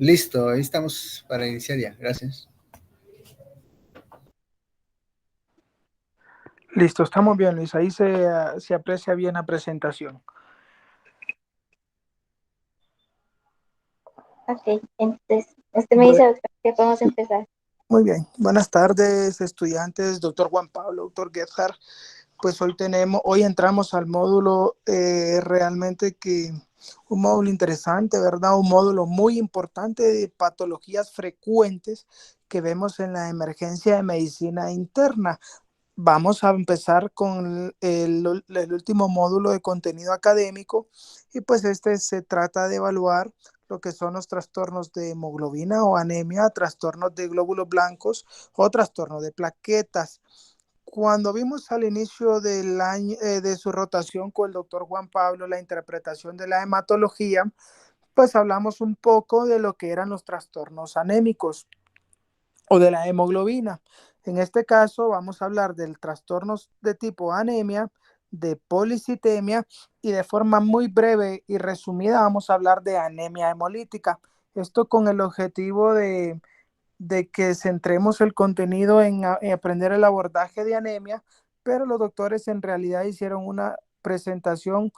Listo, ahí estamos para iniciar ya. Gracias. Listo, estamos bien, Luis. Ahí se aprecia bien la presentación. Ok, entonces, usted me dice, doctor, que podemos empezar. Muy bien. Buenas tardes, estudiantes, doctor Juan Pablo, doctor Gerhard. Pues hoy entramos al módulo realmente que un módulo interesante, ¿verdad? Un módulo muy importante de patologías frecuentes que vemos en la emergencia de medicina interna. Vamos a empezar con el último módulo de contenido académico y pues este se trata de evaluar lo que son los trastornos de hemoglobina o anemia, trastornos de glóbulos blancos o trastornos de plaquetas. Cuando vimos al inicio del año, de su rotación con el doctor Juan Pablo la interpretación de la hematología, pues hablamos un poco de lo que eran los trastornos anémicos o de la hemoglobina. En este caso vamos a hablar del trastornos de tipo anemia, de policitemia y de forma muy breve y resumida vamos a hablar de anemia hemolítica. Esto con el objetivo de que centremos el contenido en aprender el abordaje de anemia, pero los doctores en realidad hicieron una presentación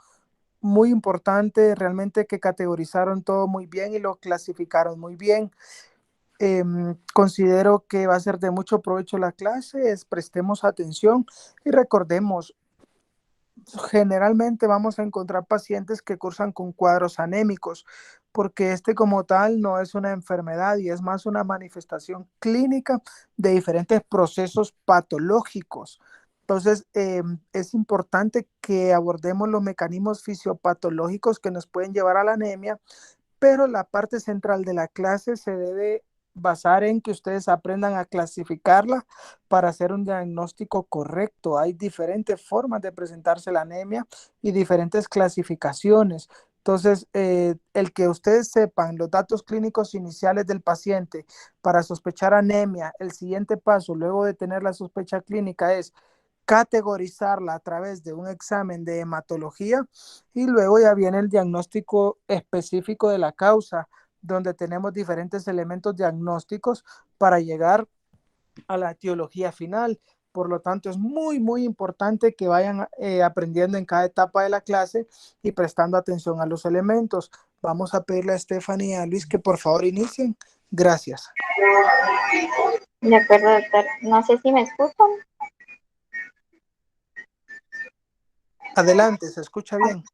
muy importante, realmente que categorizaron todo muy bien y lo clasificaron muy bien. Considero que va a ser de mucho provecho la clase, prestemos atención y recordemos, generalmente vamos a encontrar pacientes que cursan con cuadros anémicos, porque este como tal no es una enfermedad y es más una manifestación clínica de diferentes procesos patológicos. Entonces, es importante que abordemos los mecanismos fisiopatológicos que nos pueden llevar a la anemia, pero la parte central de la clase se debe basar en que ustedes aprendan a clasificarla para hacer un diagnóstico correcto. Hay diferentes formas de presentarse la anemia y diferentes clasificaciones. Entonces, el que ustedes sepan los datos clínicos iniciales del paciente para sospechar anemia, el siguiente paso luego de tener la sospecha clínica es categorizarla a través de un examen de hematología y luego ya viene el diagnóstico específico de la causa, donde tenemos diferentes elementos diagnósticos para llegar a la etiología final. Por lo tanto, es muy, muy importante que vayan aprendiendo en cada etapa de la clase y prestando atención a los elementos. Vamos a pedirle a Stephanie y a Luis que por favor inicien. Gracias. De acuerdo, doctor. No sé si me escuchan. Adelante, se escucha bien.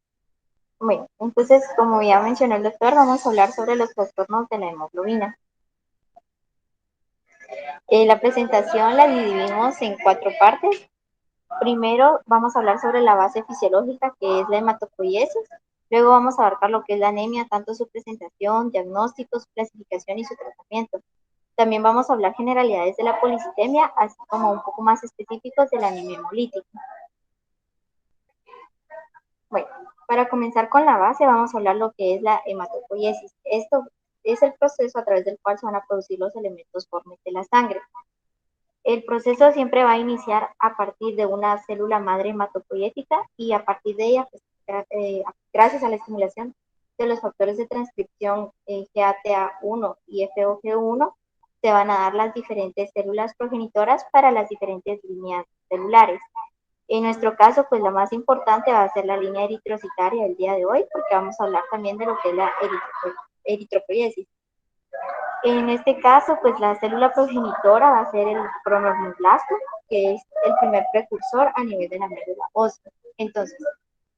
Bueno, entonces, como ya mencionó el doctor, vamos a hablar sobre los trastornos de la hemoglobina. La presentación la dividimos en 4 partes. Primero vamos a hablar sobre la base fisiológica, que es la hematopoiesis. Luego vamos a abarcar lo que es la anemia, tanto su presentación, diagnóstico, su clasificación y su tratamiento. También vamos a hablar generalidades de la policitemia, así como un poco más específicos de la anemia hemolítica. Bueno, para comenzar con la base, vamos a hablar lo que es la hematopoiesis. Esto es el proceso a través del cual se van a producir los elementos formes de la sangre. El proceso siempre va a iniciar a partir de una célula madre hematopoyética y a partir de ella, pues, gracias a la estimulación de los factores de transcripción GATA1 y FOG1, se van a dar las diferentes células progenitoras para las diferentes líneas celulares. En nuestro caso, pues la más importante va a ser la línea eritrocitaria del día de hoy, porque vamos a hablar también de lo que es la eritropoiesis. En este caso, pues la célula progenitora va a ser el pronormoblasto, que es el primer precursor a nivel de la médula ósea. Entonces,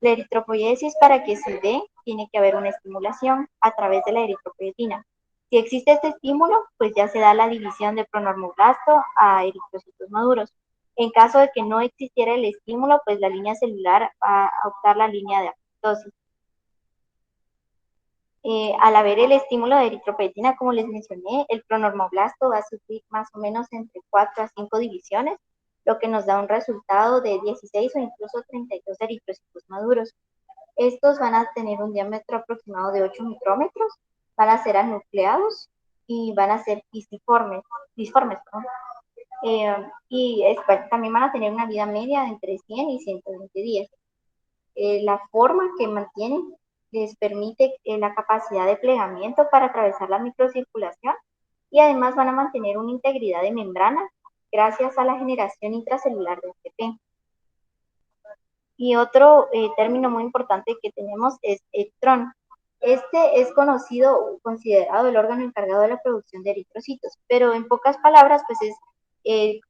la eritropoiesis, para que se dé, tiene que haber una estimulación a través de la eritropoietina. Si existe este estímulo, pues ya se da la división de pronormoblasto a eritrocitos maduros. En caso de que no existiera el estímulo, pues la línea celular va a optar la línea de apoptosis. Al haber el estímulo de eritropoietina, como les mencioné, el pronormoblasto va a sufrir más o menos entre 4 a 5 divisiones, lo que nos da un resultado de 16 o incluso 32 eritrocitos maduros. Estos van a tener un diámetro aproximado de 8 micrómetros, van a ser anucleados y van a ser disformes, ¿no? También van a tener una vida media de entre 100 y 120 días. La forma que mantienen les permite la capacidad de plegamiento para atravesar la microcirculación y además van a mantener una integridad de membrana gracias a la generación intracelular de ATP. Y otro término muy importante que tenemos es eritrón. Este es conocido o considerado el órgano encargado de la producción de eritrocitos, pero en pocas palabras, pues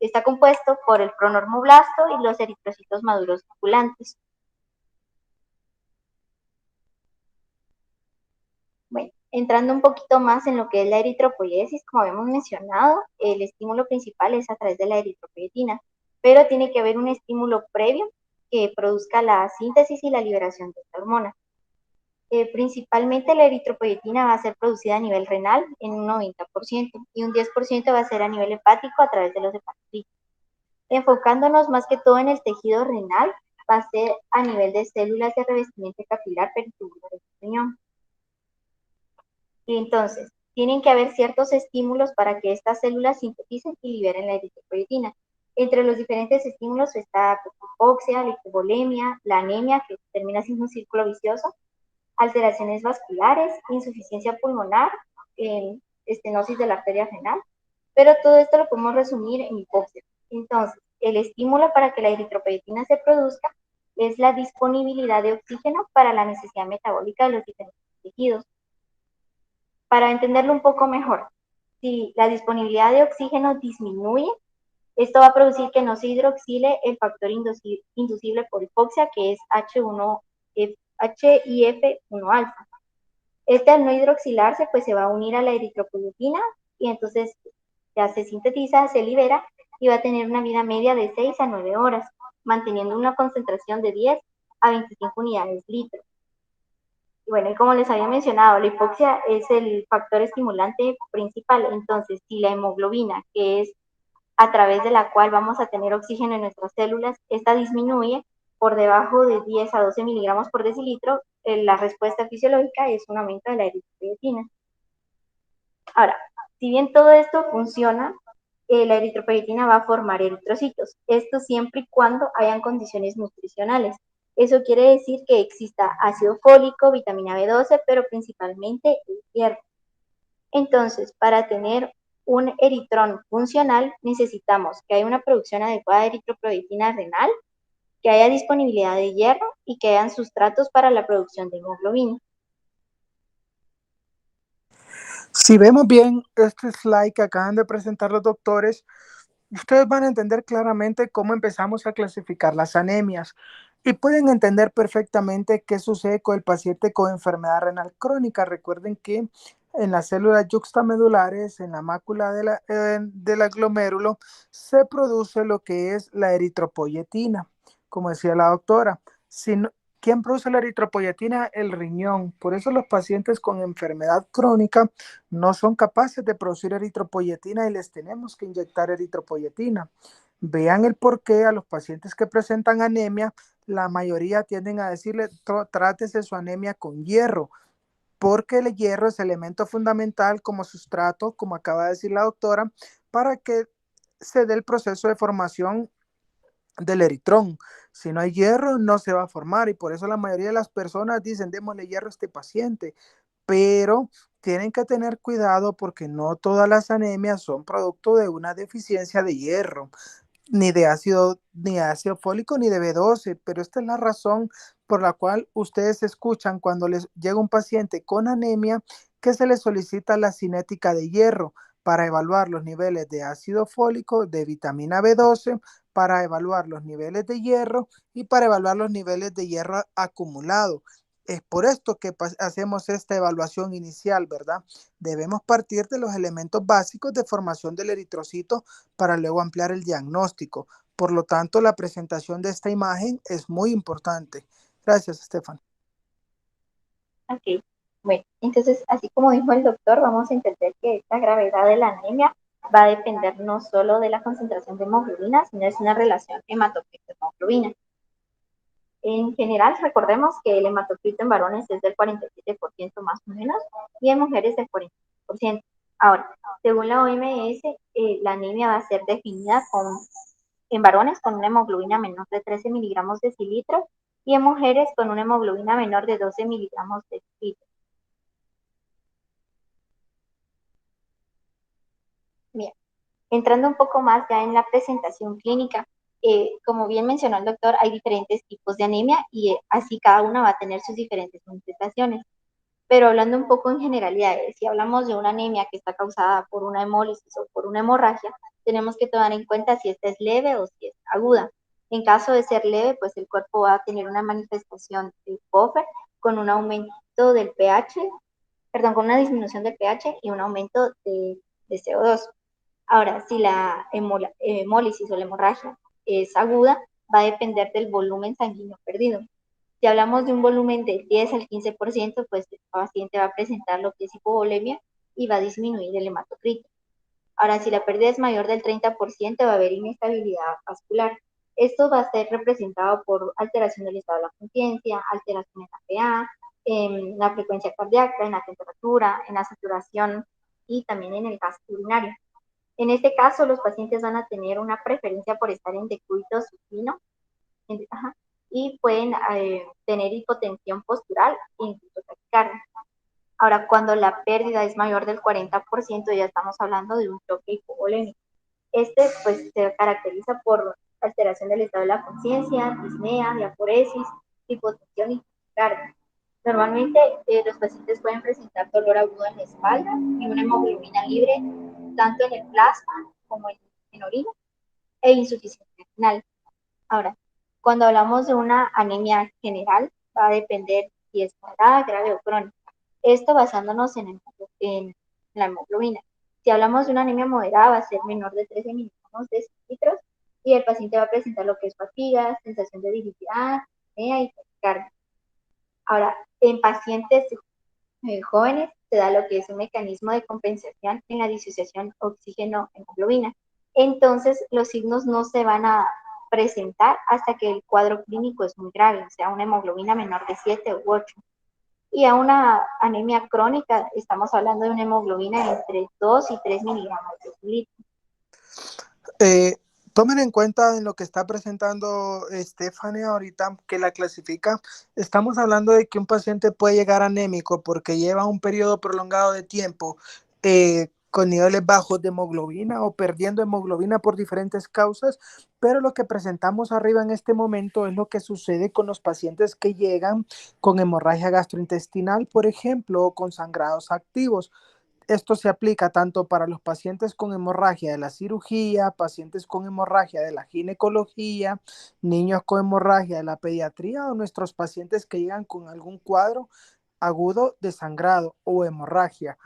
está compuesto por el pronormoblasto y los eritrocitos maduros circulantes. Bueno, entrando un poquito más en lo que es la eritropoiesis, como habíamos mencionado, el estímulo principal es a través de la eritropoietina, pero tiene que haber un estímulo previo que produzca la síntesis y la liberación de esta hormona. Principalmente la eritropoietina va a ser producida a nivel renal en un 90% y un 10% va a ser a nivel hepático a través de los hepatocitos. Enfocándonos más que todo en el tejido renal, va a ser a nivel de células de revestimiento capilar peritubular del riñón. Y entonces, tienen que haber ciertos estímulos para que estas células sinteticen y liberen la eritropoietina. Entre los diferentes estímulos está hipoxia, la hipovolemia, la anemia, que termina siendo un círculo vicioso, alteraciones vasculares, insuficiencia pulmonar, estenosis de la arteria renal, pero todo esto lo podemos resumir en hipoxia. Entonces, el estímulo para que la eritropoietina se produzca es la disponibilidad de oxígeno para la necesidad metabólica de los diferentes tejidos. Para entenderlo un poco mejor, si la disponibilidad de oxígeno disminuye, esto va a producir que no se hidroxile el factor inducible por hipoxia, que es HIF1-alfa. Este al no hidroxilarse, pues se va a unir a la eritropoietina y entonces ya se sintetiza, se libera y va a tener una vida media de 6 a 9 horas, manteniendo una concentración de 10 a 25 unidades litro. Y bueno, y como les había mencionado, la hipoxia es el factor estimulante principal. Entonces, si la hemoglobina, que es a través de la cual vamos a tener oxígeno en nuestras células, esta disminuye por debajo de 10 a 12 miligramos por decilitro, la respuesta fisiológica es un aumento de la eritropoietina. Ahora, si bien todo esto funciona, la eritropoietina va a formar eritrocitos. Esto siempre y cuando hayan condiciones nutricionales. Eso quiere decir que exista ácido fólico, vitamina B12, pero principalmente el hierro. Entonces, para tener un eritrón funcional, necesitamos que haya una producción adecuada de eritropoietina renal, que haya disponibilidad de hierro y que hayan sustratos para la producción de hemoglobina. Si vemos bien este slide que acaban de presentar los doctores, ustedes van a entender claramente cómo empezamos a clasificar las anemias y pueden entender perfectamente qué sucede con el paciente con enfermedad renal crónica. Recuerden que en las células yuxtamedulares, en la mácula del glomérulo, se produce lo que es la eritropoietina, como decía la doctora. Si no, ¿quién produce la eritropoietina? El riñón. Por eso los pacientes con enfermedad crónica no son capaces de producir eritropoietina y les tenemos que inyectar eritropoietina. Vean el porqué a los pacientes que presentan anemia, la mayoría tienden a decirle trátese su anemia con hierro, porque el hierro es elemento fundamental como sustrato, como acaba de decir la doctora, para que se dé el proceso de formación del eritrón. Si no hay hierro, no se va a formar y por eso la mayoría de las personas dicen, démosle hierro a este paciente, pero tienen que tener cuidado porque no todas las anemias son producto de una deficiencia de hierro, ni de ácido fólico, ni de B12, pero esta es la razón por la cual ustedes escuchan cuando les llega un paciente con anemia que se les solicita la cinética de hierro para evaluar los niveles de ácido fólico, de vitamina B12, para evaluar los niveles de hierro y para evaluar los niveles de hierro acumulado. Es por esto que hacemos esta evaluación inicial, ¿verdad? Debemos partir de los elementos básicos de formación del eritrocito para luego ampliar el diagnóstico. Por lo tanto, la presentación de esta imagen es muy importante. Gracias, Estefan. Ok, bueno, entonces, así como dijo el doctor, vamos a entender que esta gravedad de la anemia va a depender no solo de la concentración de hemoglobina, sino es una relación hematocrito-hemoglobina. En general, recordemos que el hematocrito en varones es del 47% más o menos y en mujeres del 40%. Ahora, según la OMS, la anemia va a ser definida en varones con una hemoglobina menor de 13 miligramos decilitro y en mujeres con una hemoglobina menor de 12 miligramos de litro. Bien, entrando un poco más ya en la presentación clínica, como bien mencionó el doctor, hay diferentes tipos de anemia y así cada una va a tener sus diferentes manifestaciones. Pero hablando un poco en generalidades, si hablamos de una anemia que está causada por una hemólisis o por una hemorragia, tenemos que tomar en cuenta si esta es leve o si es aguda. En caso de ser leve, pues el cuerpo va a tener una manifestación de Pfeffer con un aumento del pH, perdón, con una disminución del pH y un aumento de CO2. Ahora, si la hemólisis o la hemorragia es aguda, va a depender del volumen sanguíneo perdido. Si hablamos de un volumen del 10 al 15%, pues el paciente va a presentar lo que es hipovolemia y va a disminuir el hematocrito. Ahora, si la pérdida es mayor del 30%, va a haber inestabilidad vascular. Esto va a ser representado por alteración del estado de la conciencia, alteración en la PA, en la frecuencia cardíaca, en la temperatura, en la saturación y también en el gasto urinario. En este caso, los pacientes van a tener una preferencia por estar en decúbito supino y pueden tener hipotensión postural e incluso taquicardia. Ahora, cuando la pérdida es mayor del 40%, ya estamos hablando de un choque hipovolémico. Este pues se caracteriza por alteración del estado de la conciencia, disnea, diaforesis, hipotensión y taquicardia. Normalmente los pacientes pueden presentar dolor agudo en la espalda y una hemoglobina libre tanto en el plasma como en orina e insuficiencia renal. Ahora, cuando hablamos de una anemia general, va a depender si es moderada, grave o crónica. Esto basándonos en la hemoglobina. Si hablamos de una anemia moderada, va a ser menor de 13 miligramos de litros y el paciente va a presentar lo que es fatiga, sensación de debilidad, apnea y taquicardia. Ahora, en pacientes jóvenes se da lo que es un mecanismo de compensación en la disociación oxígeno-hemoglobina. Entonces, los signos no se van a presentar hasta que el cuadro clínico es muy grave, o sea, una hemoglobina menor de 7 u 8. Y a una anemia crónica, estamos hablando de una hemoglobina entre 2 y 3 miligramos de litro. Tomen en cuenta en lo que está presentando Stephanie ahorita, que la clasifica. Estamos hablando de que un paciente puede llegar anémico porque lleva un periodo prolongado de tiempo con niveles bajos de hemoglobina o perdiendo hemoglobina por diferentes causas, pero lo que presentamos arriba en este momento es lo que sucede con los pacientes que llegan con hemorragia gastrointestinal, por ejemplo, o con sangrados activos. Esto se aplica tanto para los pacientes con hemorragia de la cirugía, pacientes con hemorragia de la ginecología, niños con hemorragia de la pediatría o nuestros pacientes que llegan con algún cuadro agudo de sangrado o hemorragia.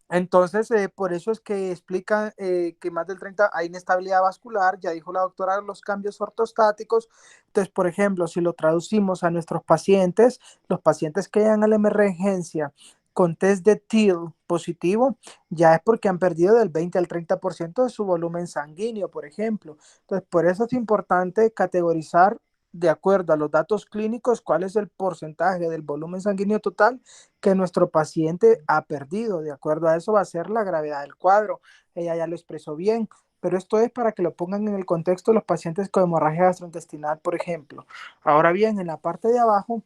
Entonces, por eso es que explican que más del 30 hay inestabilidad vascular, ya dijo la doctora, los cambios ortostáticos. Entonces, por ejemplo, si lo traducimos a nuestros pacientes, los pacientes que llegan a la emergencia con test de TIL positivo, ya es porque han perdido del 20 al 30% de su volumen sanguíneo, por ejemplo. Entonces, por eso es importante categorizar de acuerdo a los datos clínicos cuál es el porcentaje del volumen sanguíneo total que nuestro paciente ha perdido. De acuerdo a eso va a ser la gravedad del cuadro. Ella ya lo expresó bien, pero esto es para que lo pongan en el contexto de los pacientes con hemorragia gastrointestinal, por ejemplo. Ahora bien, en la parte de abajo,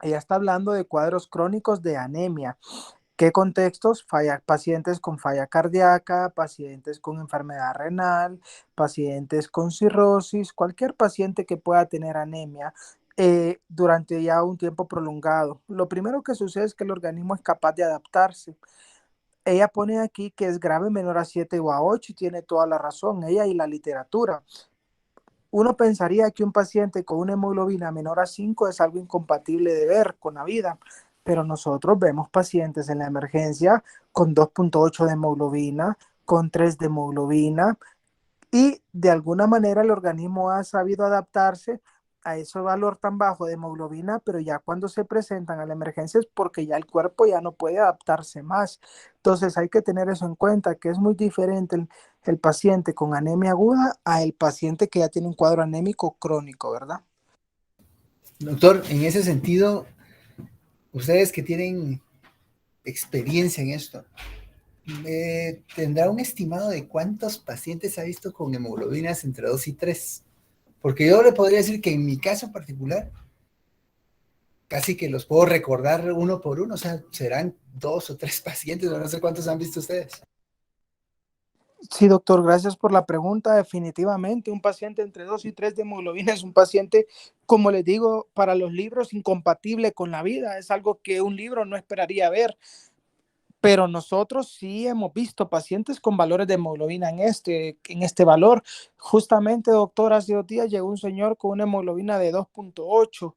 ella está hablando de cuadros crónicos de anemia. ¿Qué contextos? Pacientes con falla cardíaca, pacientes con enfermedad renal, pacientes con cirrosis, cualquier paciente que pueda tener anemia durante ya un tiempo prolongado. Lo primero que sucede es que el organismo es capaz de adaptarse. Ella pone aquí que es grave menor a 7 o a 8 y tiene toda la razón, ella y la literatura. Uno pensaría que un paciente con una hemoglobina menor a 5 es algo incompatible de ver con la vida, pero nosotros vemos pacientes en la emergencia con 2.8 de hemoglobina, con 3 de hemoglobina, y de alguna manera el organismo ha sabido adaptarse a ese valor tan bajo de hemoglobina, pero ya cuando se presentan a la emergencia es porque ya el cuerpo ya no puede adaptarse más. Entonces hay que tener eso en cuenta, que es muy diferente el paciente con anemia aguda a el paciente que ya tiene un cuadro anémico crónico, ¿verdad? Doctor, en ese sentido, ustedes que tienen experiencia en esto, ¿tendrá un estimado de cuántos pacientes ha visto con hemoglobinas entre 2 y 3? Porque yo le podría decir que en mi caso particular, casi que los puedo recordar uno por uno, o sea, serán 2 o 3 pacientes, no sé cuántos han visto ustedes. Sí, doctor, gracias por la pregunta. Definitivamente, un paciente entre 2 y 3 de hemoglobina es un paciente, como les digo, para los libros incompatible con la vida. Es algo que un libro no esperaría ver. Pero nosotros sí hemos visto pacientes con valores de hemoglobina en este valor. Justamente, doctor, hace 2 días llegó un señor con una hemoglobina de 2.8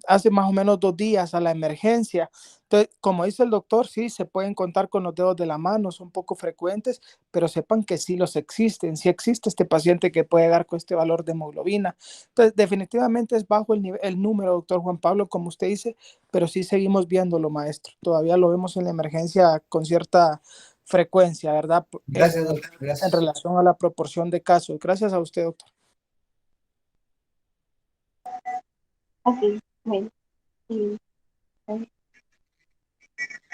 hace más o menos 2 días a la emergencia. Entonces, como dice el doctor, sí, se pueden contar con los dedos de la mano, son poco frecuentes, pero sepan que sí los existen. Sí existe este paciente que puede dar con este valor de hemoglobina. Entonces, definitivamente es bajo el número, doctor Juan Pablo, como usted dice, pero sí seguimos viéndolo, maestro. Todavía lo vemos en la emergencia con cierta frecuencia, ¿verdad? Gracias, doctor. En Gracias. relación a la proporción de casos. Gracias a usted, doctor. Ok, bueno. Y,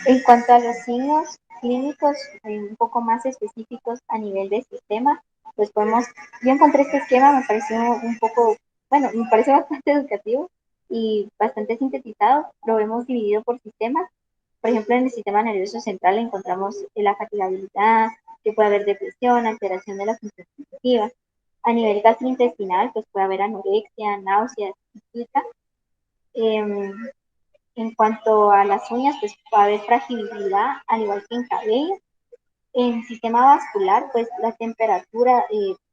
en cuanto a los signos clínicos un poco más específicos a nivel de sistema, pues yo encontré este esquema, me pareció un poco, bueno, me parece bastante educativo y bastante sintetizado. Lo hemos dividido por sistemas. Por ejemplo, en el sistema nervioso central encontramos la fatigabilidad, que puede haber depresión, alteración de la función cognitiva. A nivel gastrointestinal, pues puede haber anorexia, náuseas, pica. Eh, en cuanto a las uñas, pues va a haber fragilidad, al igual que en cabello. En sistema vascular, pues la temperatura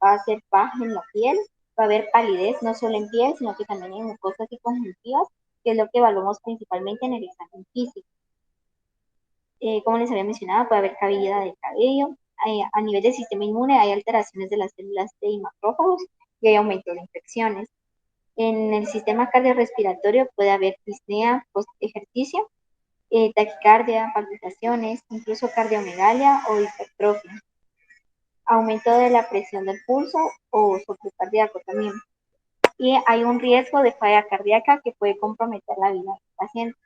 va a ser baja en la piel, va a haber palidez, no solo en piel, sino que también en mucosas y conjuntivas, que es lo que evaluamos principalmente en el examen físico. Como les había mencionado, puede haber caída de cabello. A nivel del sistema inmune hay alteraciones de las células T y macrófagos y hay aumento de infecciones. En el sistema cardiorrespiratorio puede haber disnea post ejercicio, taquicardia, palpitaciones, incluso cardiomegalia o hipertrofia, aumento de la presión del pulso o soplo cardíaco también. Y hay un riesgo de falla cardíaca que puede comprometer la vida del paciente.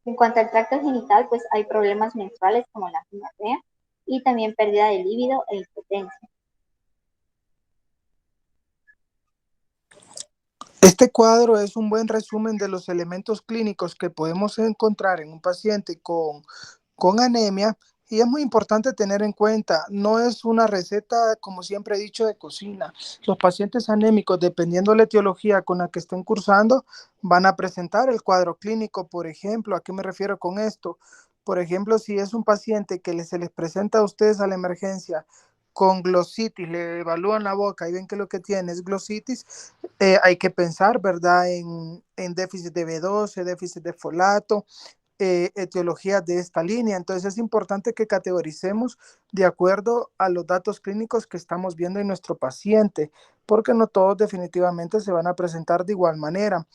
En cuanto al tracto genital, pues hay problemas menstruales como la amenorrea y también pérdida de líbido e impotencia. Este cuadro es un buen resumen de los elementos clínicos que podemos encontrar en un paciente con anemia, y es muy importante tener en cuenta, no es una receta, como siempre he dicho, de cocina. Los pacientes anémicos, dependiendo de la etiología con la que estén cursando, van a presentar el cuadro clínico. Por ejemplo, ¿a qué me refiero con esto? Por ejemplo, si es un paciente que se les presenta a ustedes a la emergencia con glositis, le evalúan la boca y ven que lo que tiene es glositis, hay que pensar, ¿verdad?, en déficit de B12, déficit de folato, etiologías de esta línea. Entonces es importante que categoricemos de acuerdo a los datos clínicos que estamos viendo en nuestro paciente, porque no todos definitivamente se van a presentar de igual manera.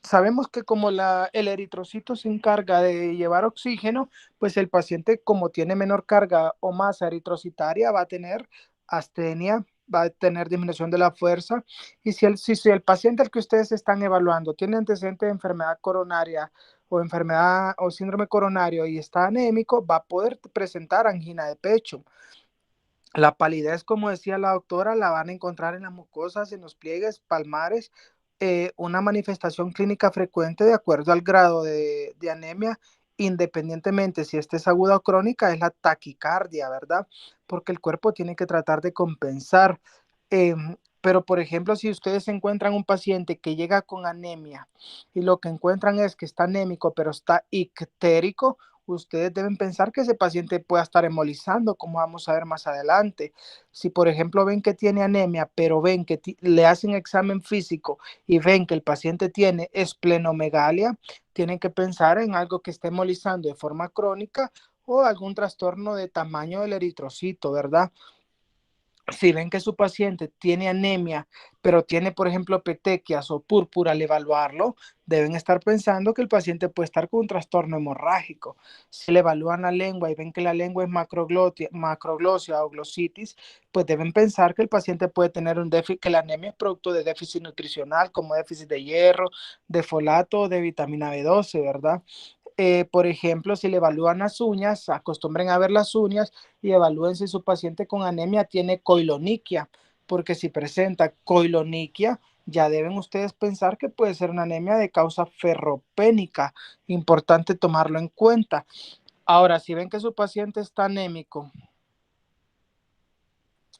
Sabemos que como el eritrocito se encarga de llevar oxígeno, pues el paciente, como tiene menor carga o masa eritrocitaria, va a tener astenia, va a tener disminución de la fuerza. Y si el paciente al que ustedes están evaluando tiene antecedente de enfermedad coronaria o enfermedad o síndrome coronario y está anémico, va a poder presentar angina de pecho. La palidez, como decía la doctora, la van a encontrar en las mucosas, en los pliegues palmares, una manifestación clínica frecuente de acuerdo al grado de anemia, independientemente si esta es aguda o crónica, es la taquicardia, ¿verdad? Porque el cuerpo tiene que tratar de compensar. Pero, por ejemplo, si ustedes encuentran un paciente que llega con anemia y lo que encuentran es que está anémico, pero está ictérico, ustedes deben pensar que ese paciente pueda estar hemolizando, como vamos a ver más adelante. Si, por ejemplo, ven que tiene anemia, pero ven que le hacen examen físico y ven que el paciente tiene esplenomegalia, tienen que pensar en algo que esté hemolizando de forma crónica o algún trastorno de tamaño del eritrocito, ¿verdad? Si ven que su paciente tiene anemia, pero tiene, por ejemplo, petequias o púrpura al evaluarlo, deben estar pensando que el paciente puede estar con un trastorno hemorrágico. Si le evalúan la lengua y ven que la lengua es macroglosia o glositis, pues deben pensar que el paciente puede tener un déficit, que la anemia es producto de déficit nutricional, como déficit de hierro, de folato o de vitamina B12, ¿verdad? Por ejemplo, si le evalúan las uñas, acostumbren a ver las uñas y evalúen si su paciente con anemia tiene coiloniquia. porque si presenta coiloniquia, ya deben ustedes pensar que puede ser una anemia de causa ferropénica. Importante tomarlo en cuenta. Ahora, si ven que su paciente está anémico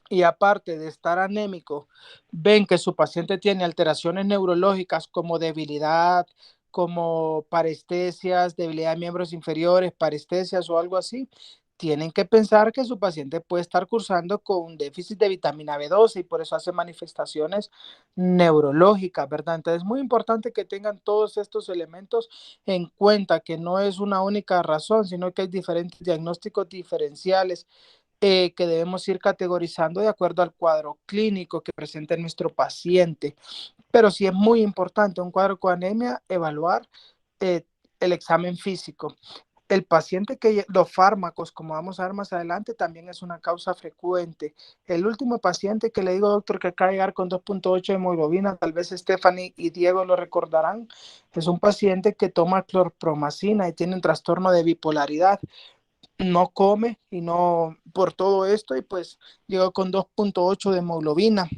y aparte de estar anémico, ven que su paciente tiene alteraciones neurológicas como debilidad, como parestesias, debilidad de miembros inferiores, parestesias o algo así, tienen que pensar que su paciente puede estar cursando con un déficit de vitamina B12 y por eso hace manifestaciones neurológicas, ¿verdad? Entonces es muy importante que tengan todos estos elementos en cuenta, que no es una única razón, sino que hay diferentes diagnósticos diferenciales que debemos ir categorizando de acuerdo al cuadro clínico que presente nuestro paciente. Pero sí es muy importante un cuadro con anemia, evaluar eh, el examen físico. El paciente que los fármacos, como vamos a ver más adelante, también es una causa frecuente. El último paciente que le digo, doctor, que acaba de llegar con 2.8 de hemoglobina, tal vez Stephanie y Diego lo recordarán, es un paciente que toma clorpromacina y tiene un trastorno de bipolaridad, no come y no por todo esto y pues llegó con 2.8 de hemoglobina.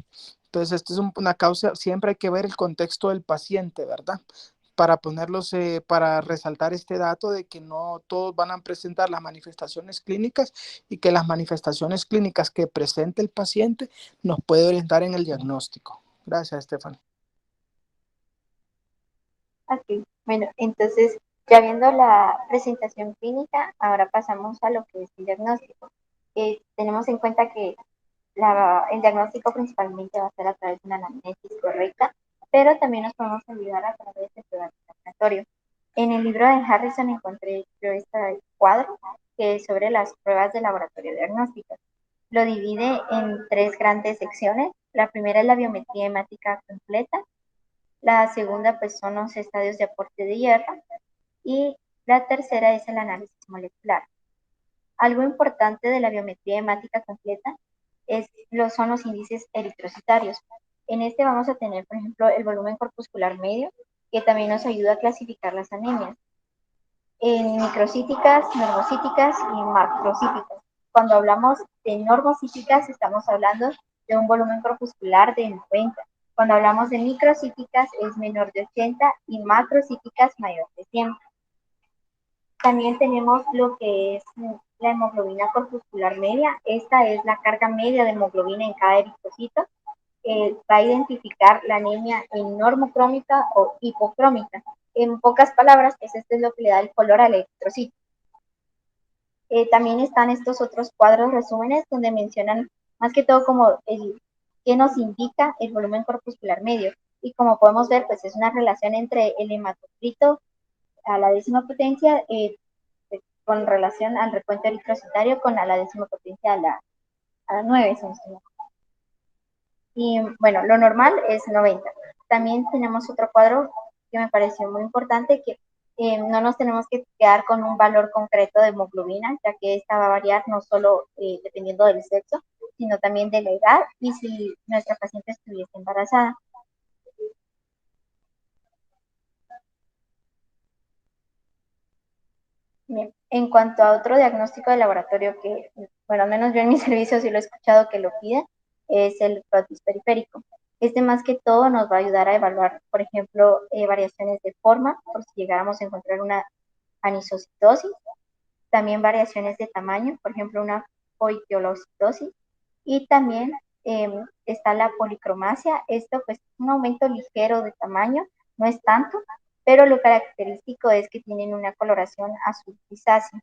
Entonces, esto es una causa, siempre hay que ver el contexto del paciente, ¿verdad? Para ponerlos, para resaltar este dato de que no todos van a presentar las manifestaciones clínicas y que las manifestaciones clínicas que presente el paciente nos puede orientar en el diagnóstico. Gracias, Estefan. Ok, bueno, entonces ya viendo la presentación clínica, ahora pasamos a lo que es el diagnóstico. Tenemos en cuenta que el diagnóstico principalmente va a ser a través de una anamnesis correcta, pero también nos podemos ayudar a través de pruebas de laboratorio. En el libro de Harrison encontré yo este cuadro que es sobre las pruebas de laboratorio diagnósticas. Lo divide en tres grandes secciones. La primera es la biometría hemática completa, la segunda pues son los estadios de aporte de hierro y la tercera es el análisis molecular. Algo importante de la biometría hemática completa son los índices eritrocitarios. En este vamos a tener, por ejemplo, el volumen corpuscular medio, que también nos ayuda a clasificar las anemias en microcíticas, normocíticas y macrocíticas. Cuando hablamos de normocíticas, estamos hablando de un volumen corpuscular de 90. Cuando hablamos de microcíticas, es menor de 80 y macrocíticas mayor de 100. También tenemos lo que es la hemoglobina corpuscular media. Esta es la carga media de hemoglobina en cada eritrocito. Va a identificar la anemia en normocrómica o hipocrómica. En pocas palabras, pues esto es lo que le da el color al eritrocito. También están estos otros cuadros resúmenes donde mencionan más que todo como el que nos indica el volumen corpuscular medio. Y como podemos ver, pues es una relación entre el hematocrito a la décima potencia con relación al recuento eritrocitario con a la décima potencia a la 9. Y bueno, lo normal es 90. También tenemos otro cuadro que me pareció muy importante, que no nos tenemos que quedar con un valor concreto de hemoglobina, ya que esta va a variar no solo dependiendo del sexo, sino también de la edad y si nuestra paciente estuviese embarazada. Bien. En cuanto a otro diagnóstico de laboratorio que, bueno, al menos yo en mi servicio sí lo he escuchado que lo piden, es el frotis periférico. Este más que todo nos va a ayudar a evaluar, por ejemplo, variaciones de forma, por si llegáramos a encontrar una anisocitosis, también variaciones de tamaño, por ejemplo, una poikilocytosis, y también está la policromasia. Esto pues es un aumento ligero de tamaño, no es tanto, pero lo característico es que tienen una coloración azul grisácea.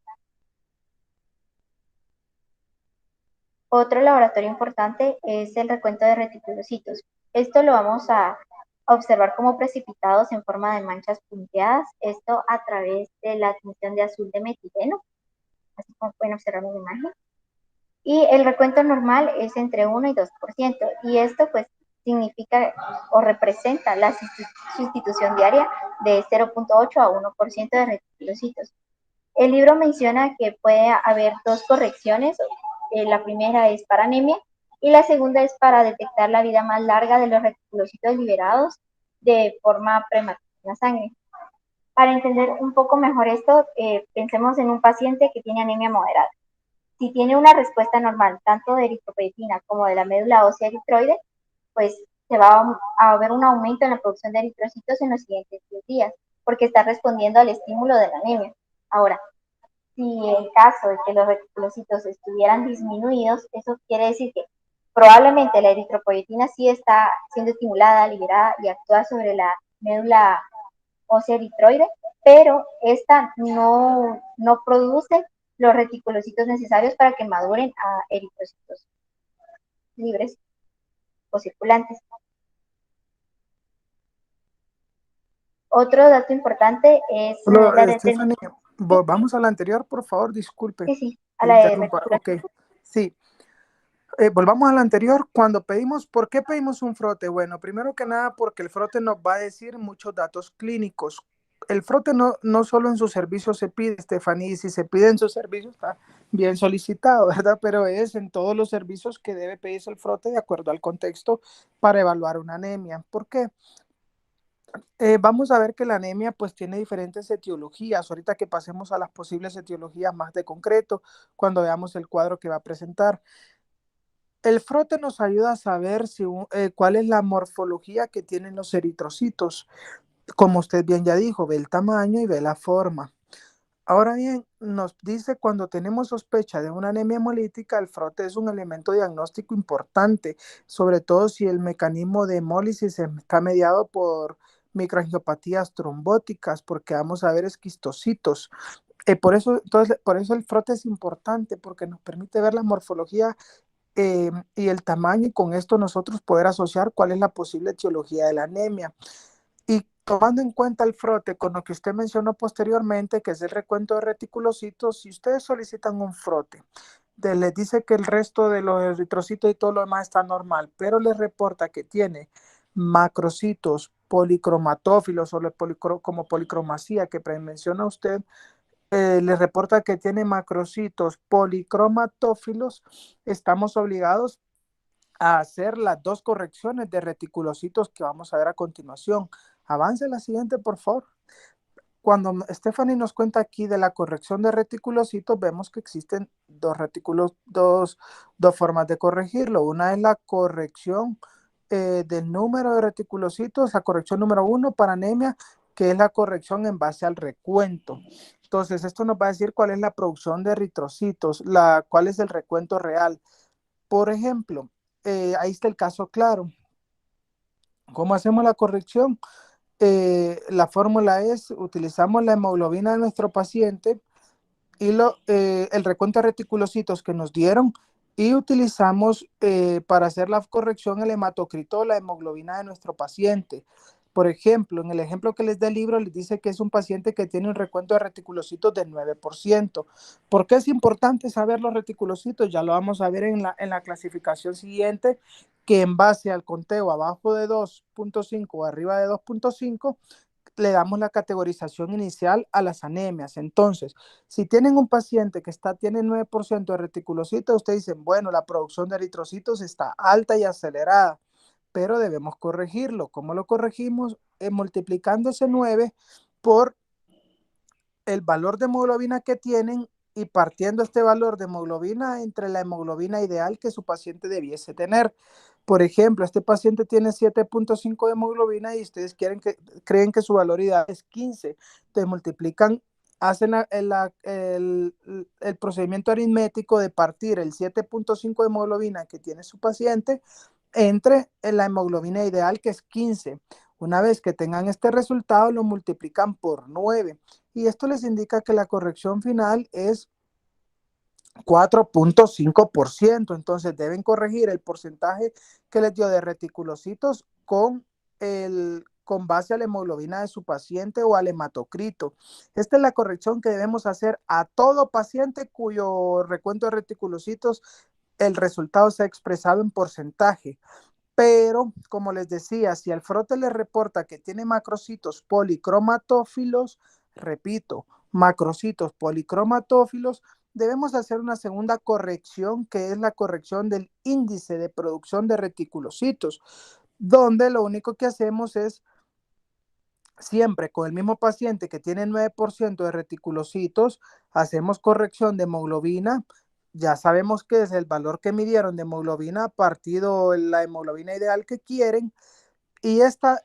Otro laboratorio importante es el recuento de reticulocitos. Esto lo vamos a observar como precipitados en forma de manchas punteadas, esto a través de la admisión de azul de metileno, así como pueden observar en la imagen. Y el recuento normal es entre 1 y 2%, y esto pues significa o representa la sustitución diaria de 0.8 a 1% de reticulocitos. El libro menciona que puede haber dos correcciones, la primera es para anemia y la segunda es para detectar la vida más larga de los reticulocitos liberados de forma prematura en la sangre. Para entender un poco mejor esto, pensemos en un paciente que tiene anemia moderada. Si tiene una respuesta normal, tanto de eritropoyetina como de la médula ósea eritroide, pues se va a ver un aumento en la producción de eritrocitos en los siguientes 10 días, porque está respondiendo al estímulo de la anemia. Ahora, si en caso de que los reticulocitos estuvieran disminuidos, eso quiere decir que probablemente la eritropoyetina sí está siendo estimulada, liberada y actúa sobre la médula ósea eritroide, pero esta no produce los reticulocitos necesarios para que maduren a eritrocitos libres o circulantes. Otro dato importante es la Stephanie, determinación. vamos a la anterior, por favor, disculpe Sí, a que la de interrumpa. Ok, reticulación. sí. Volvamos a la anterior, cuando pedimos, ¿por qué pedimos un frote? Bueno, primero que nada porque el frote nos va a decir muchos datos clínicos. El frote no solo en sus servicios se pide, Stephanie, si se pide en sus servicios está bien solicitado, ¿verdad? Pero es en todos los servicios que debe pedirse el frote de acuerdo al contexto para evaluar una anemia. ¿Por qué? Vamos a ver que la anemia pues tiene diferentes etiologías. Ahorita que pasemos a las posibles etiologías más de concreto, cuando veamos el cuadro que va a presentar. El frote nos ayuda a saber cuál es la morfología que tienen los eritrocitos. Como usted bien ya dijo, ve el tamaño y ve la forma. Ahora bien, nos dice cuando tenemos sospecha de una anemia hemolítica, el frote es un elemento diagnóstico importante, sobre todo si el mecanismo de hemólisis está mediado por microangiopatías trombóticas, porque vamos a ver esquistocitos. Por eso el frote es importante, porque nos permite ver la morfología y el tamaño, y con esto nosotros poder asociar cuál es la posible etiología de la anemia. Y tomando en cuenta el frote con lo que usted mencionó posteriormente, que es el recuento de reticulocitos, si ustedes solicitan un frote, les dice que el resto de los eritrocitos y todo lo demás está normal, pero les reporta que tiene macrocitos policromatófilos o como policromacía que menciona usted, les reporta que tiene macrocitos policromatófilos, estamos obligados a hacer las dos correcciones de reticulocitos que vamos a ver a continuación. Avance la siguiente, por favor. Cuando Stephanie nos cuenta aquí de la corrección de reticulocitos, vemos que existen dos formas de corregirlo. Una es la corrección del número de reticulocitos, la corrección número 1 para anemia, que es la corrección en base al recuento. Entonces, esto nos va a decir cuál es la producción de eritrocitos, cuál es el recuento real. Por ejemplo, ahí está el caso claro. ¿Cómo hacemos la corrección? La fórmula es, utilizamos la hemoglobina de nuestro paciente y el recuento de reticulocitos que nos dieron, y utilizamos para hacer la corrección el hematocrito, la hemoglobina de nuestro paciente. Por ejemplo, en el ejemplo que les da el libro, les dice que es un paciente que tiene un recuento de reticulocitos del 9%. ¿Por qué es importante saber los reticulocitos? Ya lo vamos a ver en la clasificación siguiente, que en base al conteo abajo de 2.5 o arriba de 2.5, le damos la categorización inicial a las anemias. Entonces, si tienen un paciente que tiene 9% de reticulocitos, ustedes dicen, bueno, la producción de eritrocitos está alta y acelerada, pero debemos corregirlo. ¿Cómo lo corregimos? Multiplicando ese 9 por el valor de hemoglobina que tienen y partiendo este valor de hemoglobina entre la hemoglobina ideal que su paciente debiese tener. Por ejemplo, este paciente tiene 7.5 de hemoglobina y ustedes creen que su valor ideal es 15. Entonces multiplican, hacen el procedimiento aritmético de partir el 7.5 de hemoglobina que tiene su paciente entre la hemoglobina ideal, que es 15. Una vez que tengan este resultado, lo multiplican por 9. Y esto les indica que la corrección final es 4.5%. Entonces deben corregir el porcentaje que les dio de reticulocitos con base a la hemoglobina de su paciente o al hematocrito. Esta es la corrección que debemos hacer a todo paciente cuyo recuento de reticulocitos el resultado se ha expresado en porcentaje. Pero, como les decía, si al frote le reporta que tiene macrocitos policromatófilos, repito, macrocitos policromatófilos, debemos hacer una segunda corrección, que es la corrección del índice de producción de reticulocitos, donde lo único que hacemos es, siempre con el mismo paciente que tiene 9% de reticulocitos, hacemos corrección de hemoglobina ya sabemos que es el valor que midieron de hemoglobina partido la hemoglobina ideal que quieren. Y esta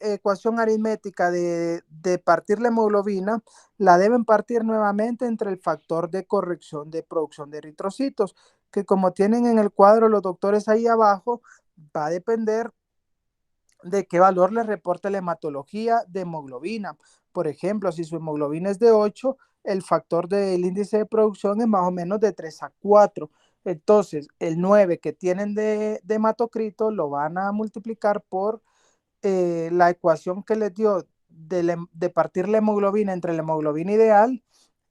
ecuación aritmética de partir la hemoglobina la deben partir nuevamente entre el factor de corrección de producción de eritrocitos, que como tienen en el cuadro los doctores ahí abajo, va a depender de qué valor les reporta la hematología de hemoglobina. Por ejemplo, si su hemoglobina es de 8, el factor del índice de producción es más o menos de 3 a 4. Entonces, el 9 que tienen de hematocrito lo van a multiplicar por la ecuación que les dio de partir la hemoglobina entre la hemoglobina ideal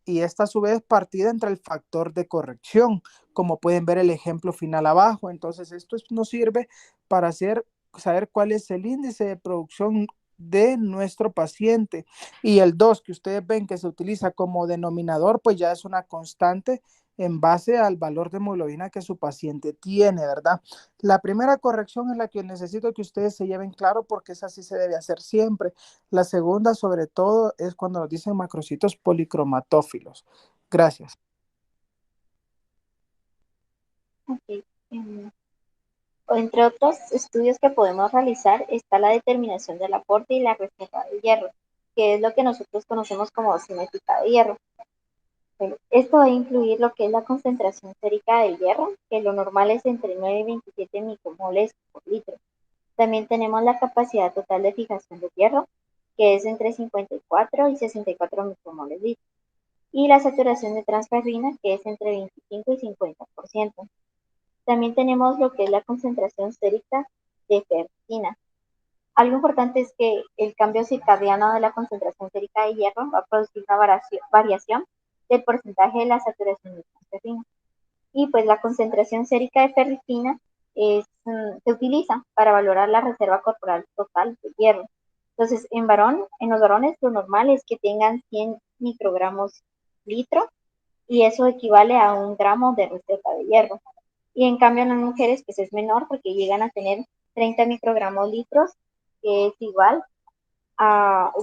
y esta a su vez partida entre el factor de corrección, como pueden ver el ejemplo final abajo. Entonces esto nos sirve para saber cuál es el índice de producción de nuestro paciente. Y el 2 que ustedes ven que se utiliza como denominador, pues ya es una constante en base al valor de hemoglobina que su paciente tiene, ¿verdad? La primera corrección es la que necesito que ustedes se lleven claro porque esa sí se debe hacer siempre. La segunda, sobre todo, es cuando nos dicen macrocitos policromatófilos. Gracias. Ok. Entre otros estudios que podemos realizar está la determinación del aporte y la reserva de hierro, que es lo que nosotros conocemos como cinética de hierro. Bueno, esto va a incluir lo que es la concentración sérica del hierro, que lo normal es entre 9 y 27 micromoles por litro. También tenemos la capacidad total de fijación del hierro, que es entre 54 y 64 micromoles litro. Y la saturación de transferrina, que es entre 25 y 50%. También tenemos lo que es la concentración sérica de ferritina. Algo importante es que el cambio circadiano de la concentración sérica de hierro va a producir una variación del porcentaje de la saturación de transferrina. Y pues la concentración sérica de ferritina se utiliza para valorar la reserva corporal total de hierro. Entonces, en los varones lo normal es que tengan 100 microgramos litro y eso equivale a 1 gramo de reserva de hierro. Y en cambio en las mujeres pues es menor porque llegan a tener 30 microgramos litros, que es igual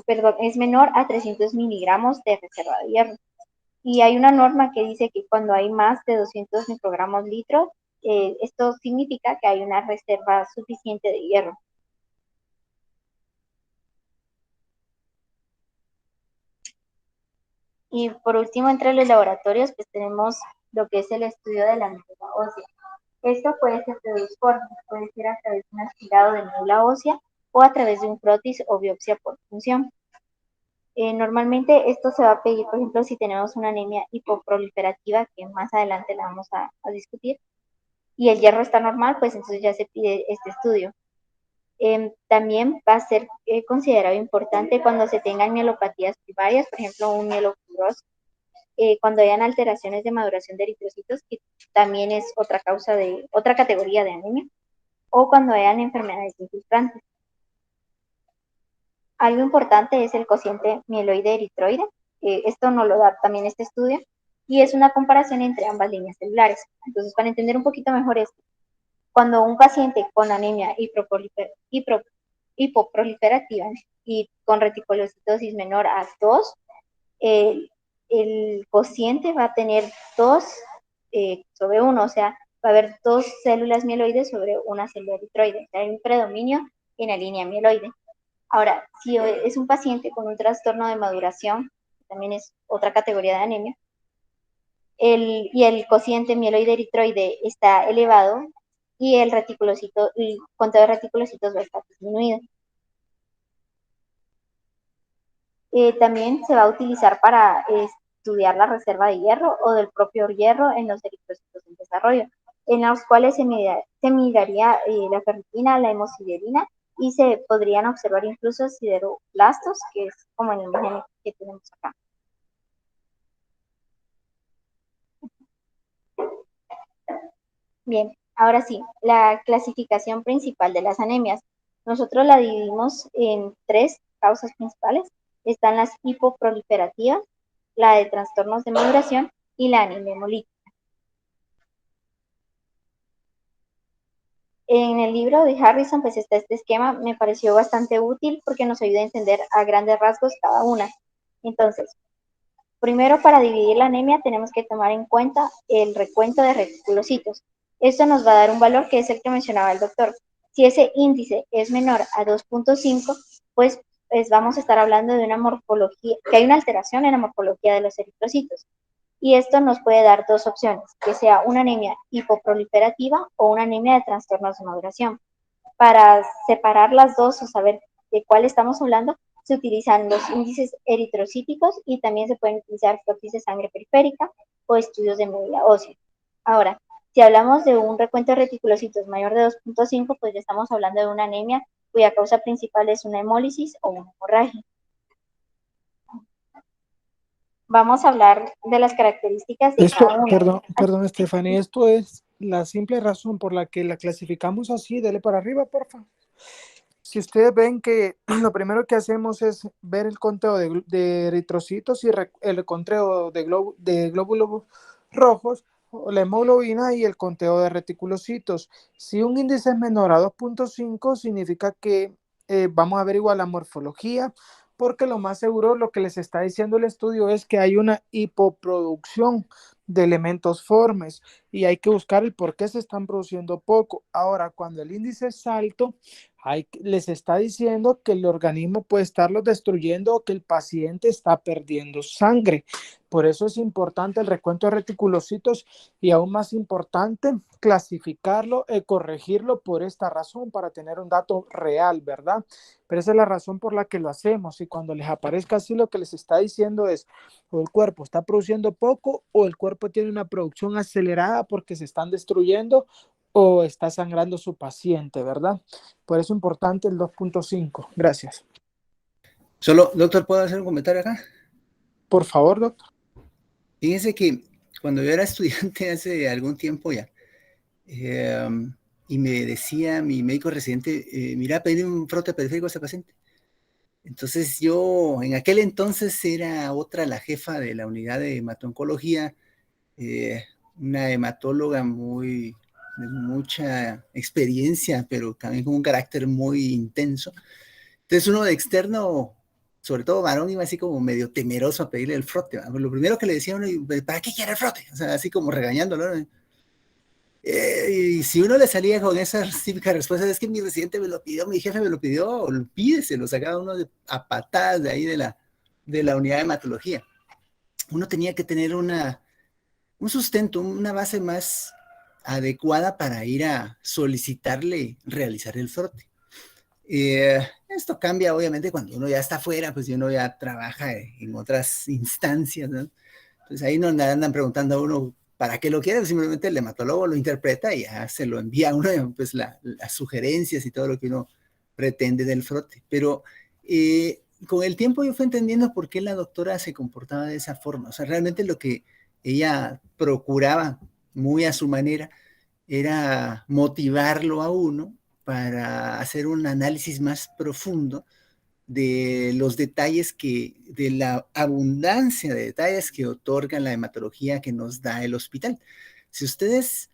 perdón, es menor a 300 miligramos de reserva de hierro. Y hay una norma que dice que cuando hay más de 200 microgramos litros, esto significa que hay una reserva suficiente de hierro. Y por último, entre los laboratorios, pues tenemos lo que es el estudio de la médula ósea. Esto puede ser de dos formas, puede ser a través de un aspirado de médula ósea o a través de un prótesis o biopsia por punción. Normalmente esto se va a pedir, por ejemplo, si tenemos una anemia hipoproliferativa, que más adelante la vamos a discutir, y el hierro está normal, pues entonces ya se pide este estudio. También va a ser considerado importante cuando se tengan mielopatías primarias, por ejemplo, un mielofibrosis, cuando hayan alteraciones de maduración de eritrocitos, que también es otra categoría de anemia, o cuando hayan enfermedades infiltrantes. Algo importante es el cociente mieloide eritroide. Esto nos lo da también este estudio y es una comparación entre ambas líneas celulares. Entonces, para entender un poquito mejor esto, cuando un paciente con anemia hipoproliferativa y con reticulocitosis menor a 2, el cociente va a tener 2 sobre 1, o sea, va a haber 2 células mieloides sobre una célula eritroide. O sea, hay un predominio en la línea mieloide. Ahora, si es un paciente con un trastorno de maduración, también es otra categoría de anemia, y el cociente mieloide eritroide está elevado y el conteo de reticulocitos va a estar disminuido. También se va a utilizar para estudiar la reserva de hierro o del propio hierro en los eritrocitos en desarrollo, en los cuales se miraría la ferritina, la hemosiderina y se podrían observar incluso sideroblastos, que es como en la imagen que tenemos acá. Bien, ahora sí, la clasificación principal de las anemias. Nosotros la dividimos en 3 causas principales. Están las hipoproliferativas, la de trastornos de maduración y la anemia hemolítica. En el libro de Harrison pues está este esquema, me pareció bastante útil porque nos ayuda a entender a grandes rasgos cada una. Entonces, Primero, para dividir la anemia tenemos que tomar en cuenta el recuento de reticulocitos. Esto nos va a dar un valor que es el que mencionaba el doctor. Si ese índice es menor a 2.5, pues vamos a estar hablando de una morfología, que hay una alteración en la morfología de los eritrocitos. Y esto nos puede dar dos opciones, que sea una anemia hipoproliferativa o una anemia de trastornos de maduración. Para separar las dos o saber de cuál estamos hablando, se utilizan los índices eritrocíticos y también se pueden utilizar flotis de sangre periférica o estudios de médula ósea. Ahora, si hablamos de un recuento de reticulocitos mayor de 2.5, pues ya estamos hablando de una anemia cuya causa principal es una hemólisis o una hemorragia. Vamos a hablar de las características de Esto, cada una. perdón, Stephanie, esto es la simple razón por la que la clasificamos así. Dele para arriba, porfa. Si ustedes ven que lo primero que hacemos es ver el conteo de eritrocitos y el conteo de glóbulos rojos, la hemoglobina y el conteo de reticulocitos. Si un índice es menor a 2.5, significa que vamos a averiguar la morfología, porque lo más seguro lo que les está diciendo el estudio es que hay una hipoproducción de elementos formes y hay que buscar el por qué se están produciendo poco. Ahora, cuando el índice es alto, les está diciendo que el organismo puede estarlos destruyendo o que el paciente está perdiendo sangre. Por eso es importante el recuento de reticulocitos y aún más importante clasificarlo y corregirlo por esta razón para tener un dato real, ¿verdad? Pero esa es la razón por la que lo hacemos y cuando les aparezca así lo que les está diciendo es o el cuerpo está produciendo poco o el cuerpo tiene una producción acelerada porque se están destruyendo o está sangrando su paciente, ¿verdad? Por eso es importante el 2.5. Gracias. Solo, doctor, ¿puedo hacer un comentario acá? Por favor, doctor. Fíjense que cuando yo era estudiante hace algún tiempo ya, y me decía mi médico residente, mira, pedí un frote periférico a ese paciente. Entonces yo, en aquel entonces era otra la jefa de la unidad de hemato-oncología, una hematóloga de mucha experiencia, pero también con un carácter muy intenso. Entonces uno de externo, sobre todo varón, iba así como medio temeroso a pedirle el frote. Lo primero que le decía uno, ¿para qué quiere el frote? O sea, así como regañándolo, ¿no? Y si uno le salía con esa típica respuesta, es que mi residente me lo pidió, mi jefe me lo pidió, pídeselo, sacaba uno a patadas de ahí de la unidad de hematología. Uno tenía que tener un sustento, una base más adecuada para ir a solicitarle realizar el frote. Esto cambia obviamente cuando uno ya está afuera, pues uno ya trabaja en otras instancias, ¿no? Entonces ahí no andan preguntando a uno para qué lo quiere, simplemente el hematólogo lo interpreta y ya se lo envía a uno, pues las sugerencias y todo lo que uno pretende del frote. Pero con el tiempo yo fui entendiendo por qué la doctora se comportaba de esa forma. O sea, realmente lo que ella procuraba muy a su manera era motivarlo a uno para hacer un análisis más profundo de los detalles de la abundancia de detalles que otorga la hematología que nos da el hospital. Si ustedes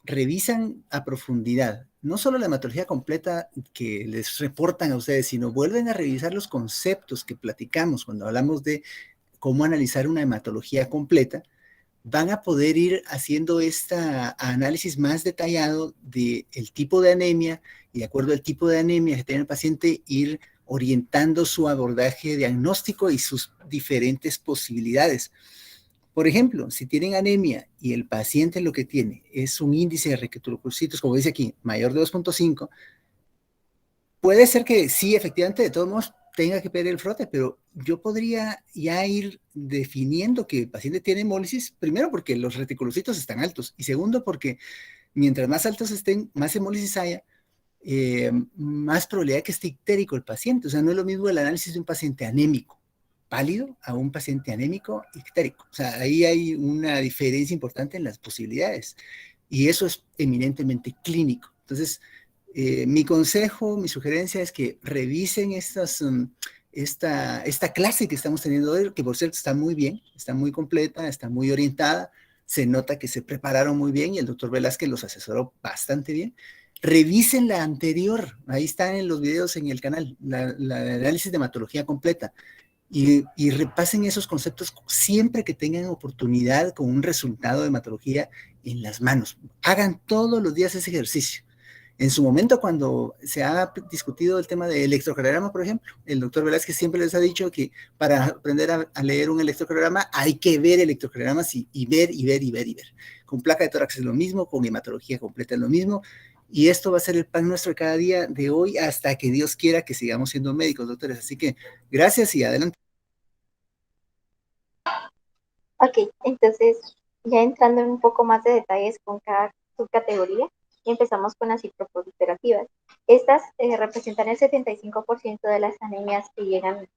revisan a profundidad, no solo la hematología completa que les reportan a ustedes, sino vuelven a revisar los conceptos que platicamos cuando hablamos de cómo analizar una hematología completa, van a poder ir haciendo este análisis más detallado del tipo de anemia y de acuerdo al tipo de anemia que tiene el paciente, ir orientando su abordaje diagnóstico y sus diferentes posibilidades. Por ejemplo, si tienen anemia y el paciente lo que tiene es un índice de reticulocitos, como dice aquí, mayor de 2.5, puede ser que sí, efectivamente, de todos modos, tenga que pedir el frote, pero yo podría ya ir definiendo que el paciente tiene hemólisis, primero porque los reticulocitos están altos, y segundo porque mientras más altos estén, más hemólisis haya, más probabilidad de que esté ictérico el paciente. O sea, no es lo mismo el análisis de un paciente anémico pálido a un paciente anémico ictérico. O sea, ahí hay una diferencia importante en las posibilidades, y eso es eminentemente clínico. Entonces, mi consejo, mi sugerencia es que revisen esta clase que estamos teniendo hoy, que por cierto está muy bien, está muy completa, está muy orientada, se nota que se prepararon muy bien y el doctor Velázquez los asesoró bastante bien. Revisen la anterior, ahí están en los videos en el canal, la análisis de hematología completa, y repasen esos conceptos siempre que tengan oportunidad con un resultado de hematología en las manos. Hagan todos los días ese ejercicio. En su momento, cuando se ha discutido el tema de electrocardiograma, por ejemplo, el doctor Velázquez siempre les ha dicho que para aprender a leer un electrocardiograma hay que ver electrocardiogramas y ver, y ver, y ver, y ver. Con placa de tórax es lo mismo, con hematología completa es lo mismo, y esto va a ser el pan nuestro de cada día, de hoy hasta que Dios quiera que sigamos siendo médicos, doctores. Así que gracias y adelante. Ok, entonces ya entrando en un poco más de detalles con cada subcategoría, empezamos con las citoproliferativas. Estas representan el 75% de las anemias que llegan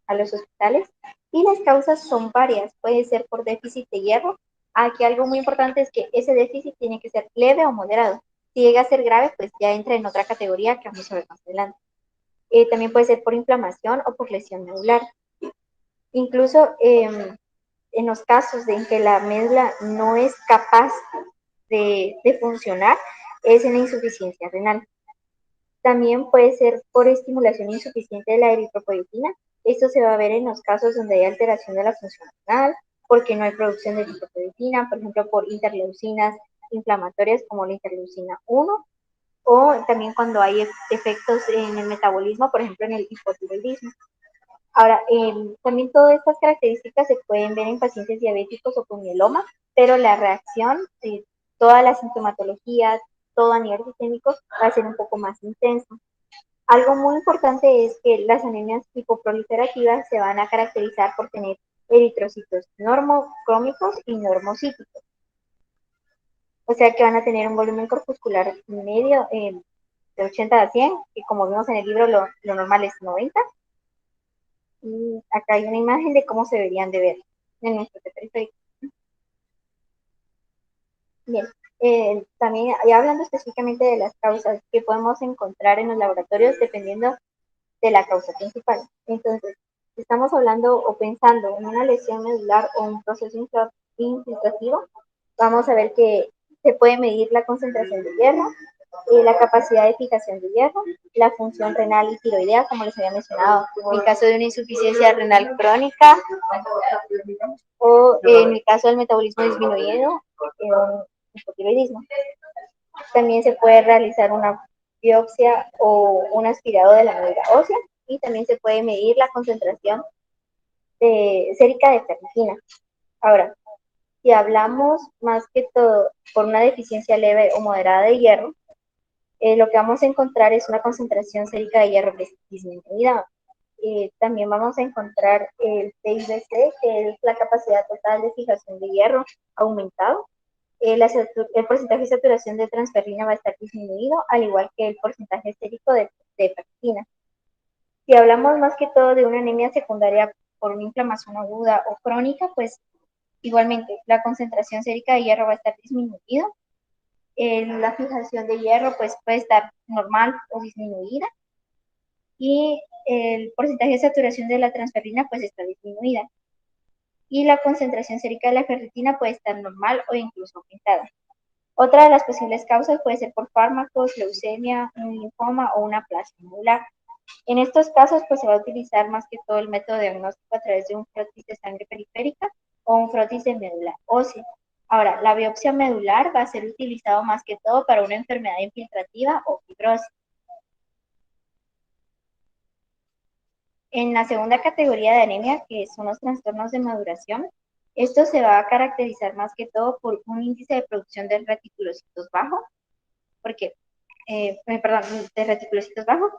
a los hospitales y las causas son varias. Puede ser por déficit de hierro. Aquí algo muy importante es que ese déficit tiene que ser leve o moderado. Si llega a ser grave, pues ya entra en otra categoría que vamos a ver más adelante. También puede ser por inflamación o por lesión medular. Incluso en los casos en que la médula no es capaz de funcionar, es en la insuficiencia renal. También puede ser por estimulación insuficiente de la eritropoyetina. Esto se va a ver en los casos donde hay alteración de la función renal, porque no hay producción de eritropoyetina, por ejemplo, por interleucinas inflamatorias como la interleucina 1, o también cuando hay efectos en el metabolismo, por ejemplo, en el hipotiroidismo. Ahora, también todas estas características se pueden ver en pacientes diabéticos o con mieloma, pero la reacción, toda la sintomatología, todo a nivel sistémico va a ser un poco más intenso. Algo muy importante es que las anemias hipoproliferativas se van a caracterizar por tener eritrocitos normocrómicos y normocíticos. O sea que van a tener un volumen corpuscular medio de 80 a 100, que como vimos en el libro lo normal es 90. Y acá hay una imagen de cómo se deberían de ver en nuestro periférico. Bien, también ya hablando específicamente de las causas que podemos encontrar en los laboratorios dependiendo de la causa principal. Entonces, estamos hablando o pensando en una lesión medular o un proceso infiltrativo, vamos a ver que se puede medir la concentración de hierro, la capacidad de fijación de hierro, la función renal y tiroidea, como les había mencionado, en caso de una insuficiencia renal crónica o en el caso del metabolismo disminuido, un hipotiroidismo. También se puede realizar una biopsia o un aspirado de la médula ósea y también se puede medir la concentración sérica de ferritina. Ahora, si hablamos más que todo por una deficiencia leve o moderada de hierro, lo que vamos a encontrar es una concentración sérica de hierro disminuida. También vamos a encontrar el PIBC, que es la capacidad total de fijación de hierro aumentado. El porcentaje de saturación de transferrina va a estar disminuido, al igual que el porcentaje sérico de ferritina. Si hablamos más que todo de una anemia secundaria por una inflamación aguda o crónica, pues igualmente la concentración sérica de hierro va a estar disminuida. La fijación de hierro pues puede estar normal o disminuida y el porcentaje de saturación de la transferrina pues está disminuida y la concentración sérica de la ferritina puede estar normal o incluso aumentada. Otra de las posibles causas puede ser por fármacos, leucemia, un linfoma o una aplasia medular. En estos casos pues se va a utilizar más que todo el método de diagnóstico a través de un frotis de sangre periférica o un frotis de médula ósea. Ahora, la biopsia medular va a ser utilizado más que todo para una enfermedad infiltrativa o fibrosis. En la segunda categoría de anemia, que son los trastornos de maduración, esto se va a caracterizar más que todo por un índice de producción de reticulocitos bajo, porque, de reticulocitos bajo,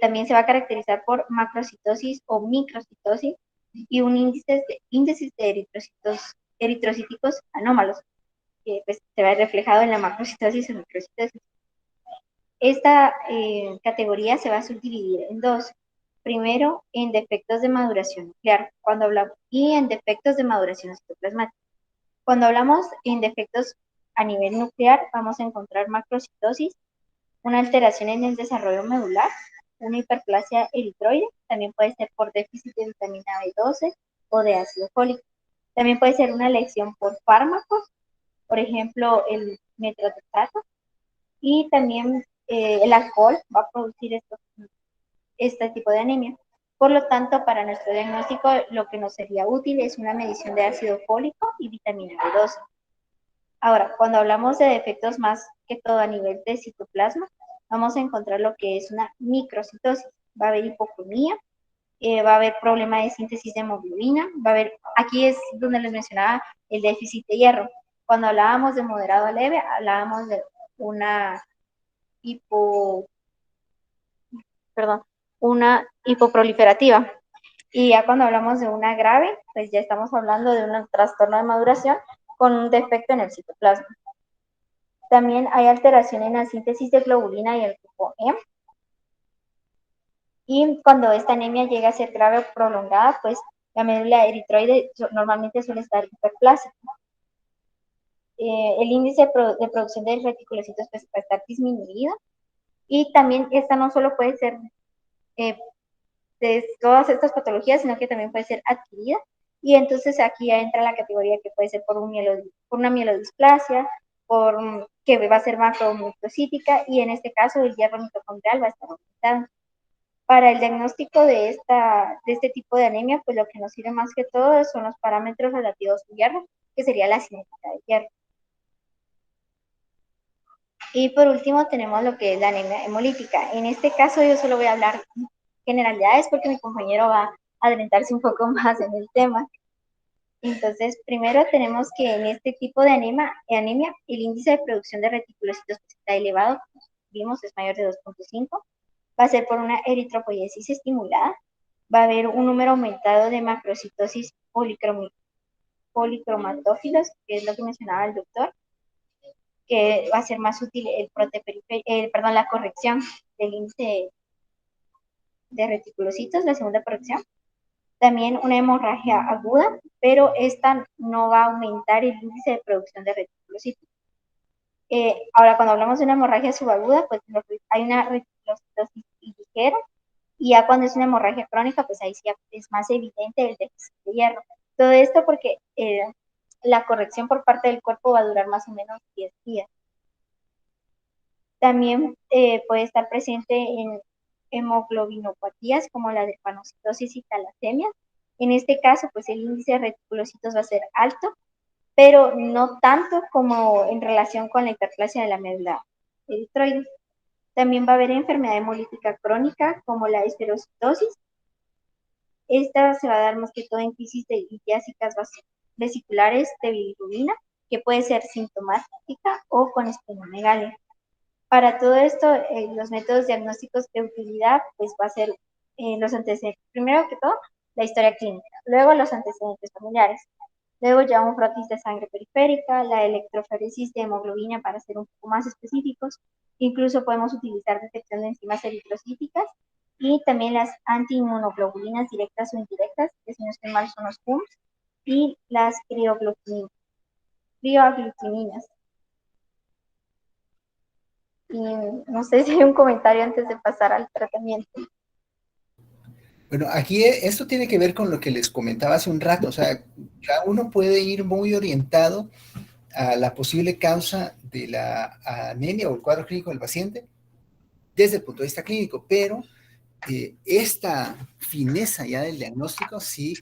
también se va a caracterizar por macrocitosis o microcitosis y un índice de eritrocíticos anómalos, que pues, se ve reflejado en la macrocitosis o microcitosis. Esta categoría se va a subdividir en dos. Primero, en defectos de maduración nuclear, y en defectos de maduración citoplasmática. Cuando hablamos en defectos a nivel nuclear, vamos a encontrar macrocitosis, una alteración en el desarrollo medular, una hiperplasia eritroide, también puede ser por déficit de vitamina B12 o de ácido fólico. También puede ser una lesión por fármacos, por ejemplo, el metrotrexato, y también el alcohol va a producir este tipo de anemia. Por lo tanto, para nuestro diagnóstico, lo que nos sería útil es una medición de ácido fólico y vitamina B12. Ahora, cuando hablamos de defectos más que todo a nivel de citoplasma, vamos a encontrar lo que es una microcitosis. Va a haber hipocromía, va a haber problema de síntesis de hemoglobina, va a haber, aquí es donde les mencionaba el déficit de hierro. Cuando hablábamos de moderado a leve, hablábamos de una una hipoproliferativa. Y ya cuando hablamos de una grave, pues ya estamos hablando de un trastorno de maduración con un defecto en el citoplasma. También hay alteración en la síntesis de globulina y el grupo M. Y cuando esta anemia llega a ser grave o prolongada, pues la médula eritroide normalmente suele estar hiperplásica. El índice de producción de reticulocitos pues, va a estar disminuido. Y también esta no solo puede ser de todas estas patologías, sino que también puede ser adquirida. Y entonces aquí ya entra la categoría que puede ser por una mielodisplasia, que va a ser macromicrocítica, y en este caso el hierro mitocondrial va a estar aumentado. Para el diagnóstico de este tipo de anemia, pues lo que nos sirve más que todo son los parámetros relativos al hierro, que sería la cinética de hierro. Y por último tenemos lo que es la anemia hemolítica. En este caso yo solo voy a hablar generalidades porque mi compañero va a adelantarse un poco más en el tema. Entonces, primero tenemos que en este tipo de anemia el índice de producción de reticulocitos está elevado, como vimos, es mayor de 2.5. Va a ser por una eritropoiesis estimulada. Va a haber un número aumentado de macrocitosis policromatófilos, que es lo que mencionaba el doctor, que va a ser más útil la corrección del índice de reticulocitos, la segunda corrección. También una hemorragia aguda, pero esta no va a aumentar el índice de producción de reticulocitos. Ahora, cuando hablamos de una hemorragia subaguda, pues hay una reticulocitosis ligera, y ya cuando es una hemorragia crónica, pues ahí sí es más evidente el déficit de hierro. Todo esto porque la corrección por parte del cuerpo va a durar más o menos 10 días. También puede estar presente en hemoglobinopatías como la de panocitosis y talasemia. En este caso, pues el índice de reticulocitos va a ser alto, pero no tanto como en relación con la hiperplasia de la médula eritroide. También va a haber enfermedad hemolítica crónica como la esferocitosis. Esta se va a dar más que todo en crisis de litiásicas vesiculares de bilirrubina, que puede ser sintomática o con esplenomegalia. Para todo esto, los métodos diagnósticos de utilidad, pues va a ser los antecedentes. Primero que todo, la historia clínica. Luego, los antecedentes familiares. Luego, ya un frotis de sangre periférica, la electroforesis de hemoglobina para ser un poco más específicos. Incluso podemos utilizar detección de enzimas eritrocíticas y también las antiinmunoglobulinas directas o indirectas, que si no estoy mal son los CUMS, y las crioaglutininas. Y no sé si hay un comentario antes de pasar al tratamiento. Bueno, aquí esto tiene que ver con lo que les comentaba hace un rato, o sea, cada uno puede ir muy orientado a la posible causa de la anemia o el cuadro clínico del paciente desde el punto de vista clínico, pero esta fineza ya del diagnóstico sí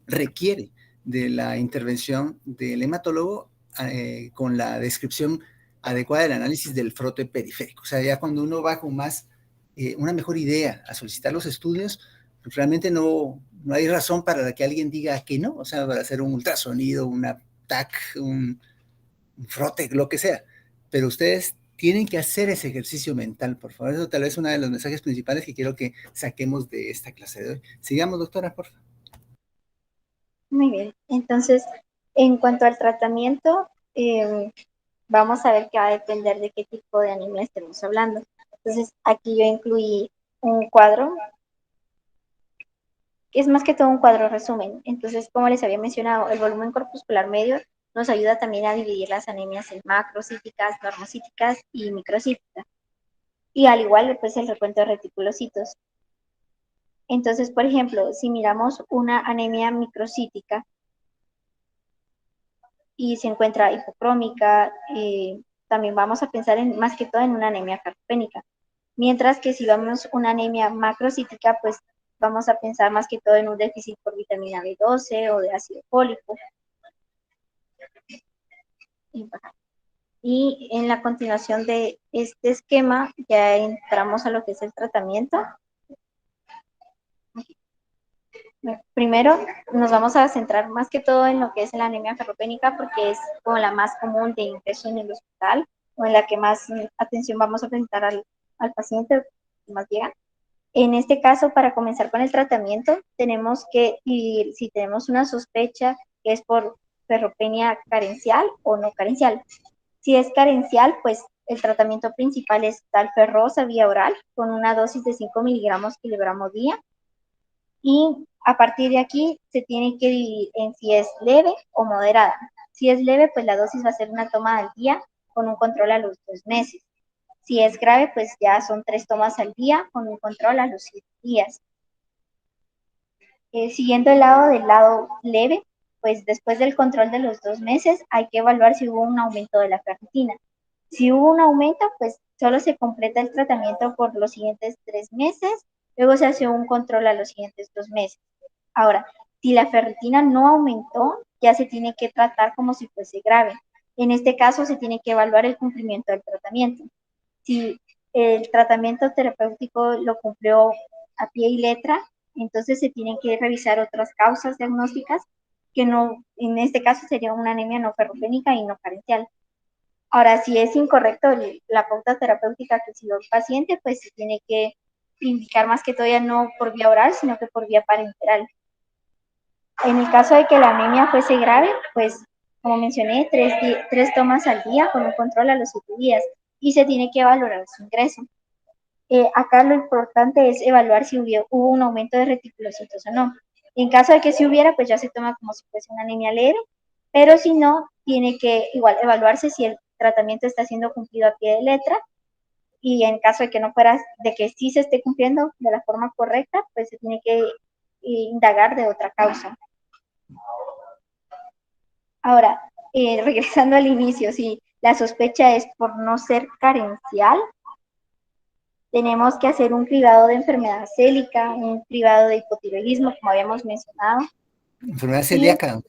requiere de la intervención del hematólogo con la descripción adecuada del análisis del frote periférico. O sea, ya cuando uno va con una mejor idea a solicitar los estudios, pues realmente no hay razón para que alguien diga que no, o sea, para hacer un ultrasonido, una TAC, un frote, lo que sea. Pero ustedes tienen que hacer ese ejercicio mental, por favor. Eso tal vez es uno de los mensajes principales que quiero que saquemos de esta clase de hoy. Sigamos, doctora, por favor. Muy bien. Entonces, en cuanto al tratamiento, vamos a ver que va a depender de qué tipo de anemia estemos hablando. Entonces, aquí yo incluí un cuadro, que es más que todo un cuadro resumen. Entonces, como les había mencionado, el volumen corpuscular medio nos ayuda también a dividir las anemias en macrocíticas, normocíticas y microcíticas. Y al igual, pues, el recuento de reticulocitos. Entonces, por ejemplo, si miramos una anemia microcítica y se encuentra hipocrómica, también vamos a pensar más que todo en una anemia carpénica. Mientras que si vemos una anemia macrocítica, pues vamos a pensar más que todo en un déficit por vitamina B12 o de ácido fólico. Y en la continuación de este esquema ya entramos a lo que es el tratamiento. Primero nos vamos a centrar más que todo en lo que es la anemia ferropénica porque es como la más común de ingreso en el hospital o en la que más atención vamos a presentar al paciente que más llega. En este caso, para comenzar con el tratamiento, tenemos que dividir si tenemos una sospecha que es por ferropenia carencial o no carencial. Si es carencial, pues el tratamiento principal es talferrosa vía oral con una dosis de 5 miligramos kilogramo día. Y a partir de aquí se tiene que dividir en si es leve o moderada. Si es leve, pues la dosis va a ser una toma al día con un control a los 2 meses. Si es grave, pues ya son 3 tomas al día con un control a los 7 días. Siguiendo el lado del lado leve, pues después del control de los 2 meses hay que evaluar si hubo un aumento de la ferritina. Si hubo un aumento, pues solo se completa el tratamiento por los siguientes 3 meses, luego se hace un control a los siguientes 2 meses. Ahora, si la ferritina no aumentó, ya se tiene que tratar como si fuese grave. En este caso, se tiene que evaluar el cumplimiento del tratamiento. Si el tratamiento terapéutico lo cumplió a pie y letra, entonces se tienen que revisar otras causas diagnósticas que no, en este caso sería una anemia no ferropénica y no carencial. Ahora, si es incorrecto la pauta terapéutica que siguió el paciente, pues se tiene que indicar más que todavía no por vía oral, sino que por vía parenteral. En el caso de que la anemia fuese grave, pues como mencioné, 3 tomas al día con un control a los 7 días y se tiene que valorar su ingreso. Acá lo importante es evaluar si hubo un aumento de reticulocitos o no. En caso de que sí hubiera, pues ya se toma como si fuese una anemia leve, pero si no, tiene que igual evaluarse si el tratamiento está siendo cumplido a pie de letra y en caso de que no fuera, de que sí se esté cumpliendo de la forma correcta, pues se tiene que indagar de otra causa. Ahora, regresando al inicio, si la sospecha es por no ser carencial, tenemos que hacer un cribado de enfermedad célica, un cribado de hipotiroidismo, como habíamos mencionado. Enfermedad celíaca.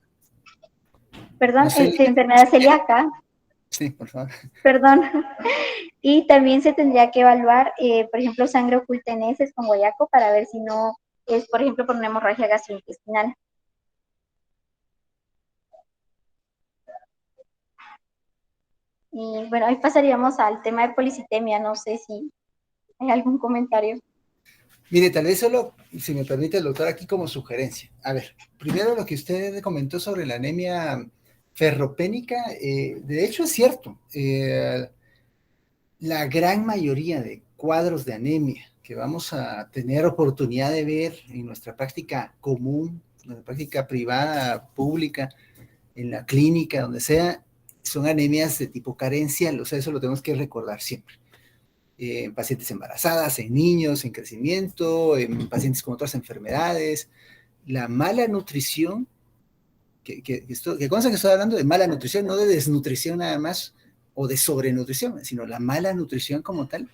Perdón, No sé. enfermedad celíaca. Sí, por favor. Perdón. Y también se tendría que evaluar, por ejemplo, sangre oculta en heces con guayaco para ver si no es, por ejemplo, por una hemorragia gastrointestinal. Y bueno, hoy pasaríamos al tema de policitemia. No sé si hay algún comentario. Mire, tal vez solo, si me permite el doctor, aquí como sugerencia. A ver, primero lo que usted comentó sobre la anemia ferropénica, de hecho es cierto. La gran mayoría de cuadros de anemia que vamos a tener oportunidad de ver en nuestra práctica común, en nuestra práctica privada, pública, en la clínica, donde sea, son anemias de tipo carencial, o sea, eso lo tenemos que recordar siempre. En pacientes embarazadas, en niños, en crecimiento, en pacientes con otras enfermedades. La mala nutrición, que consta que estoy hablando de mala nutrición, no de desnutrición nada más, o de sobrenutrición, sino la mala nutrición como tal,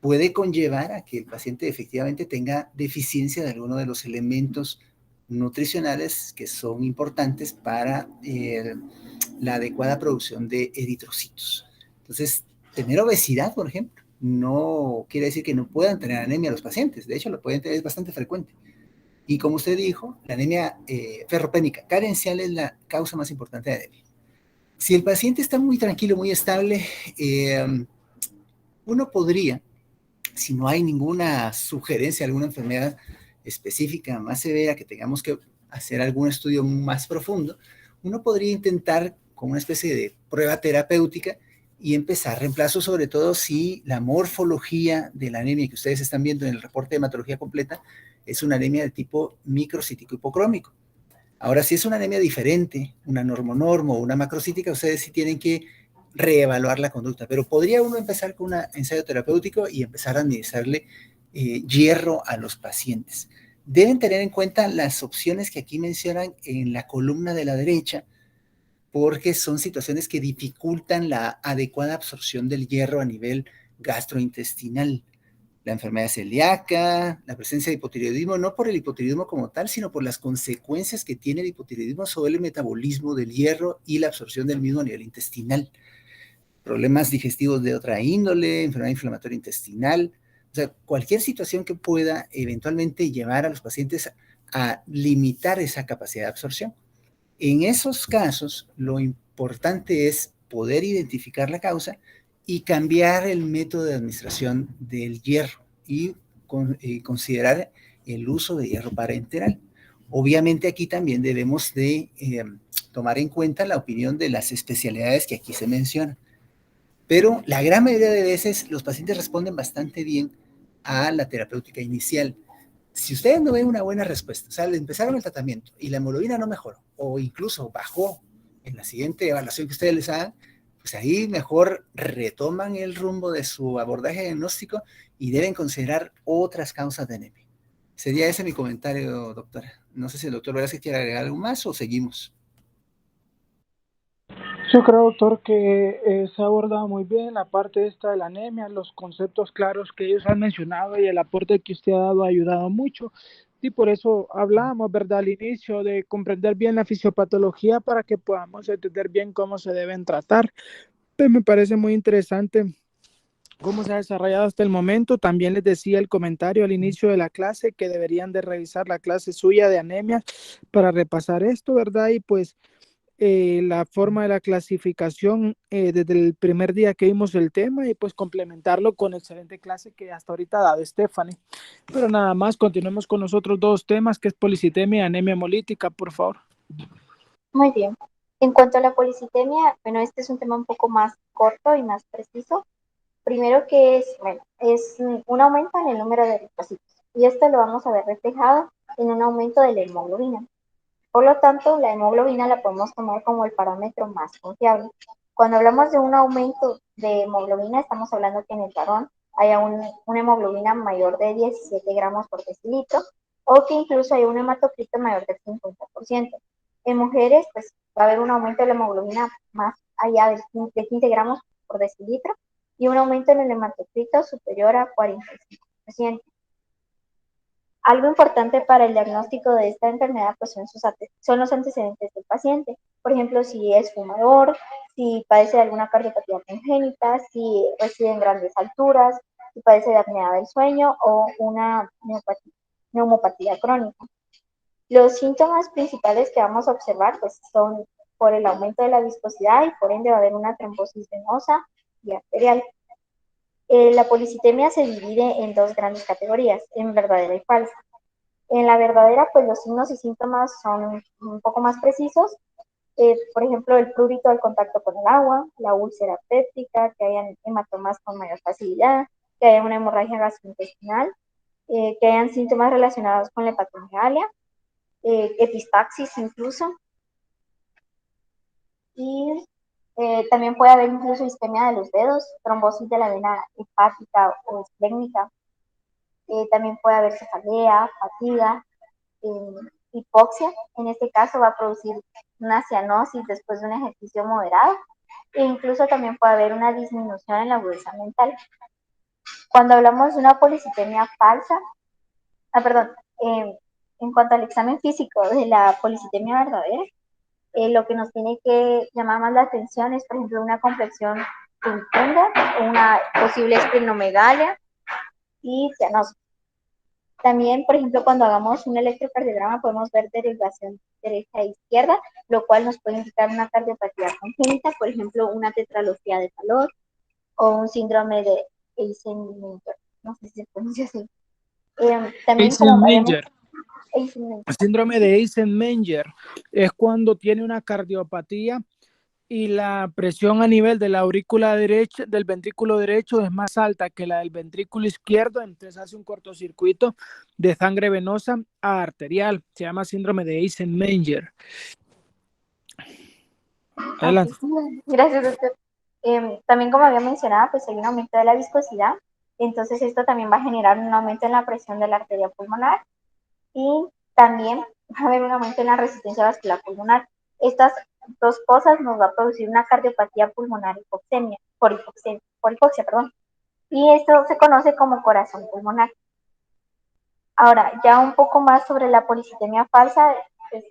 puede conllevar a que el paciente efectivamente tenga deficiencia de alguno de los elementos nutricionales que son importantes para la adecuada producción de eritrocitos. Entonces, tener obesidad, por ejemplo, no quiere decir que no puedan tener anemia los pacientes. De hecho, lo pueden tener, es bastante frecuente. Y como usted dijo, la anemia ferropénica carencial es la causa más importante de anemia. Si el paciente está muy tranquilo, muy estable, uno podría, si no hay ninguna sugerencia, alguna enfermedad específica más severa que tengamos que hacer algún estudio más profundo, uno podría intentar con una especie de prueba terapéutica y empezar reemplazo, sobre todo si la morfología de la anemia que ustedes están viendo en el reporte de hematología completa es una anemia de tipo microcítico hipocrómico. Ahora, si es una anemia diferente, una normonormo o una macrocítica, ustedes sí tienen que reevaluar la conducta, pero podría uno empezar con un ensayo terapéutico y empezar a administrarle hierro a los pacientes. Deben tener en cuenta las opciones que aquí mencionan en la columna de la derecha, porque son situaciones que dificultan la adecuada absorción del hierro a nivel gastrointestinal. la enfermedad celíaca, la presencia de hipotiroidismo, no por el hipotiroidismo como tal, sino por las consecuencias que tiene el hipotiroidismo sobre el metabolismo del hierro y la absorción del mismo a nivel intestinal. Problemas digestivos de otra índole, enfermedad inflamatoria intestinal, o sea, cualquier situación que pueda eventualmente llevar a los pacientes a limitar esa capacidad de absorción. En esos casos, lo importante es poder identificar la causa y cambiar el método de administración del hierro y considerar el uso de hierro parenteral. Obviamente aquí también debemos de tomar en cuenta la opinión de las especialidades que aquí se mencionan. Pero la gran mayoría de veces los pacientes responden bastante bien a la terapéutica inicial. Si ustedes no ven una buena respuesta, o sea, le empezaron el tratamiento y la hemoglobina no mejoró, o incluso bajó en la siguiente evaluación que ustedes les hagan, pues ahí mejor retoman el rumbo de su abordaje diagnóstico y deben considerar otras causas de anemia. Sería ese mi comentario, doctora. No sé si el doctor Velázquez quiere agregar algo más o seguimos. Yo creo, doctor, que se ha abordado muy bien la parte esta de la anemia, los conceptos claros que ellos han mencionado y el aporte que usted ha dado ha ayudado mucho. Y por eso hablamos, ¿verdad?, al inicio de comprender bien la fisiopatología para que podamos entender bien cómo se deben tratar. Pues me parece muy interesante cómo se ha desarrollado hasta el momento. También les decía el comentario al inicio de la clase que deberían de revisar la clase suya de anemia para repasar esto, ¿verdad? Y pues la forma de la clasificación desde el primer día que vimos el tema y pues complementarlo con excelente clase que hasta ahorita ha dado Stephanie. Pero nada más, continuemos con los otros dos temas, que es policitemia y anemia hemolítica, por favor. Muy bien. En cuanto a la policitemia, bueno, este es un tema un poco más corto y más preciso. Primero que es, bueno, es un aumento en el número de eritrocitos y esto lo vamos a ver reflejado en un aumento de la hemoglobina. Por lo tanto, la hemoglobina la podemos tomar como el parámetro más confiable. Cuando hablamos de un aumento de hemoglobina, estamos hablando que en el varón haya una hemoglobina mayor de 17 gramos por decilitro o que incluso haya un hematocrito mayor del 50%. En mujeres, pues va a haber un aumento de la hemoglobina más allá de 15 gramos por decilitro y un aumento en el hematocrito superior a 45%. Algo importante para el diagnóstico de esta enfermedad pues son los antecedentes del paciente. Por ejemplo, si es fumador, si padece de alguna cardiopatía congénita, si reside en grandes alturas, si padece de apnea del sueño o una neumopatía crónica. Los síntomas principales que vamos a observar pues, son por el aumento de la viscosidad y por ende va a haber una trombosis venosa y arterial. La policitemia se divide en dos grandes categorías, en verdadera y falsa. En la verdadera, pues los signos y síntomas son un poco más precisos. Por ejemplo, el prurito al contacto con el agua, la úlcera péptica, que hayan hematomas con mayor facilidad, que haya una hemorragia gastrointestinal, que hayan síntomas relacionados con la hepatomegalia, epistaxis incluso, y también puede haber incluso isquemia de los dedos, trombosis de la vena hepática o esplénica. También puede haber cefalea, fatiga, hipoxia. En este caso va a producir una cianosis después de un ejercicio moderado e incluso también puede haber una disminución en la agudeza mental. Cuando hablamos de una policitemia falsa, perdón, en cuanto al examen físico de la policitemia verdadera, lo que nos tiene que llamar más la atención es, por ejemplo, una complexión infunda, una posible esplenomegalia y cianosis. También, por ejemplo, cuando hagamos un electrocardiograma podemos ver derivación derecha e izquierda, lo cual nos puede indicar una cardiopatía congénita, por ejemplo, una tetralogía de Fallot o un síndrome de Eisenmenger. No sé si se pronuncia así. También como Eisenmenger. El síndrome de Eisenmenger es cuando tiene una cardiopatía y la presión a nivel de la aurícula derecha, del ventrículo derecho, es más alta que la del ventrículo izquierdo, entonces hace un cortocircuito de sangre venosa a arterial. Se llama síndrome de Eisenmenger. Adelante. Okay. Gracias, doctor. También como había mencionado, pues hay un aumento de la viscosidad, entonces esto también va a generar un aumento en la presión de la arteria pulmonar y también va a haber un aumento en la resistencia vascular pulmonar. Estas dos cosas nos va a producir una cardiopatía pulmonar por hipoxia, perdón. y esto se conoce como corazón pulmonar. Ahora, ya un poco más sobre la policitemia falsa, es,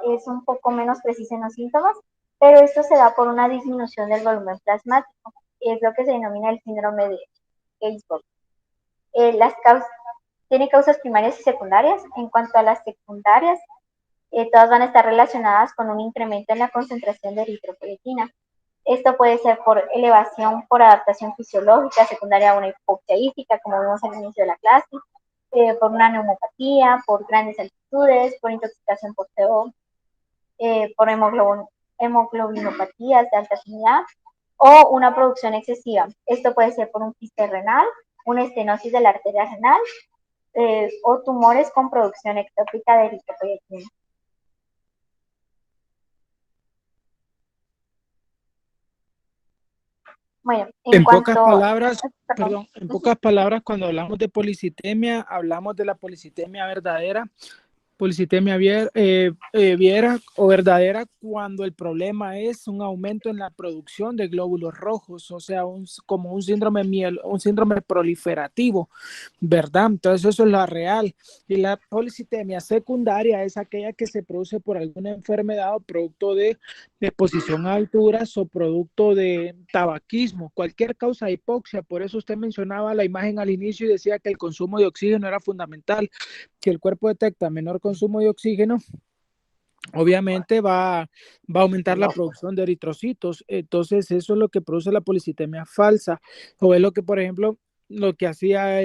es un poco menos precisa en los síntomas, pero esto se da por una disminución del volumen plasmático, es lo que se denomina el síndrome de Gainsborough. Las causas, tiene causas primarias y secundarias. En cuanto a las secundarias, todas van a estar relacionadas con un incremento en la concentración de eritropoyetina. Esto puede ser por elevación, por adaptación fisiológica, secundaria a una hipoxia hídrica, como vimos al inicio de la clase, por una neumopatía, por grandes altitudes, por intoxicación por CO, por hemoglobinopatías de alta afinidad o una producción excesiva. Esto puede ser por un quiste renal, una estenosis de la arteria renal o tumores con producción ectópica de eritropoyetina. Bueno, en En pocas cuanto, palabras, perdón, perdón, en pocas palabras, cuando hablamos de policitemia, hablamos de la policitemia verdadera, policitemia viera o verdadera cuando el problema es un aumento en la producción de glóbulos rojos, o sea, como un síndrome proliferativo, ¿verdad? Entonces eso es la real. Y la policitemia secundaria es aquella que se produce por alguna enfermedad o producto de exposición a alturas o producto de tabaquismo, cualquier causa de hipoxia. Por eso usted mencionaba la imagen al inicio y decía que el consumo de oxígeno era fundamental, que el cuerpo detecta menor consumo de oxígeno, obviamente va a aumentar la producción de eritrocitos. Entonces, eso es lo que produce la policitemia falsa. O es lo que, por ejemplo, lo que hacía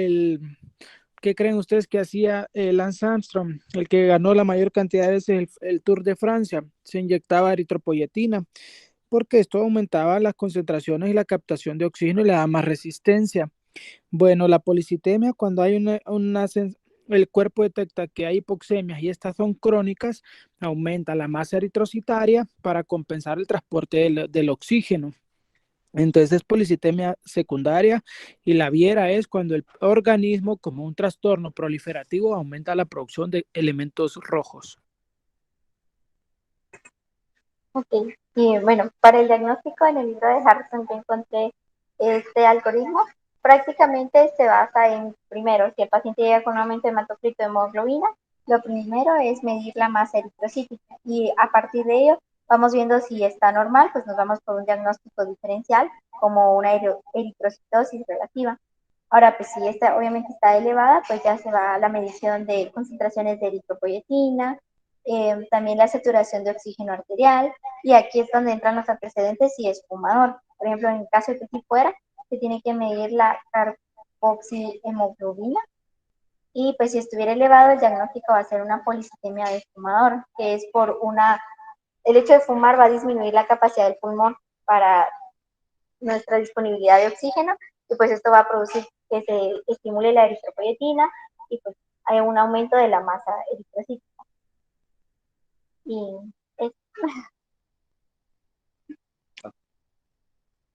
¿qué creen ustedes que hacía Lance Armstrong, el que ganó la mayor cantidad de veces el Tour de Francia? Se inyectaba eritropoyetina porque esto aumentaba las concentraciones y la captación de oxígeno y le da más resistencia. Bueno, la policitemia, cuando hay el cuerpo detecta que hay hipoxemias y estas son crónicas, aumenta la masa eritrocitaria para compensar el transporte del oxígeno. Entonces es policitemia secundaria y la viera es cuando el organismo, como un trastorno proliferativo, aumenta la producción de elementos rojos. ok. Y bueno, para el diagnóstico en el libro de Harrison que encontré este algoritmo, prácticamente se basa en, primero, si el paciente llega con un aumento de hematocrito de hemoglobina, lo primero es medir la masa eritrocítica y a partir de ello vamos viendo si está normal, pues nos vamos por un diagnóstico diferencial como una eritrocitosis relativa. Ahora, pues si esta obviamente está elevada, pues ya se va a la medición de concentraciones de eritropoyetina, también la saturación de oxígeno arterial, y aquí es donde entran los antecedentes si es fumador. Por ejemplo, en el caso de que si fuera, se tiene que medir la carboxihemoglobina, y pues si estuviera elevado, el diagnóstico va a ser una policitemia de fumador, que es por el hecho de fumar va a disminuir la capacidad del pulmón para nuestra disponibilidad de oxígeno, y pues esto va a producir que se estimule la eritropoyetina y pues hay un aumento de la masa eritrocítica. Y es,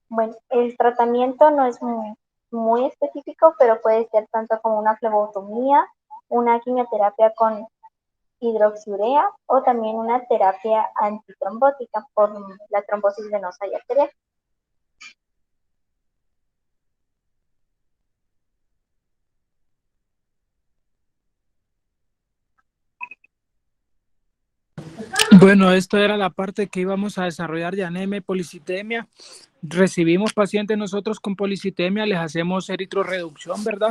bueno, el tratamiento no es muy específico, pero puede ser tanto como una flebotomía, una quimioterapia con hidroxiurea o también una terapia antitrombótica por la trombosis venosa y arterial. Bueno, esto era la parte que íbamos a desarrollar de anemia y policitemia. Recibimos pacientes nosotros con policitemia, les hacemos eritroreducción, ¿verdad?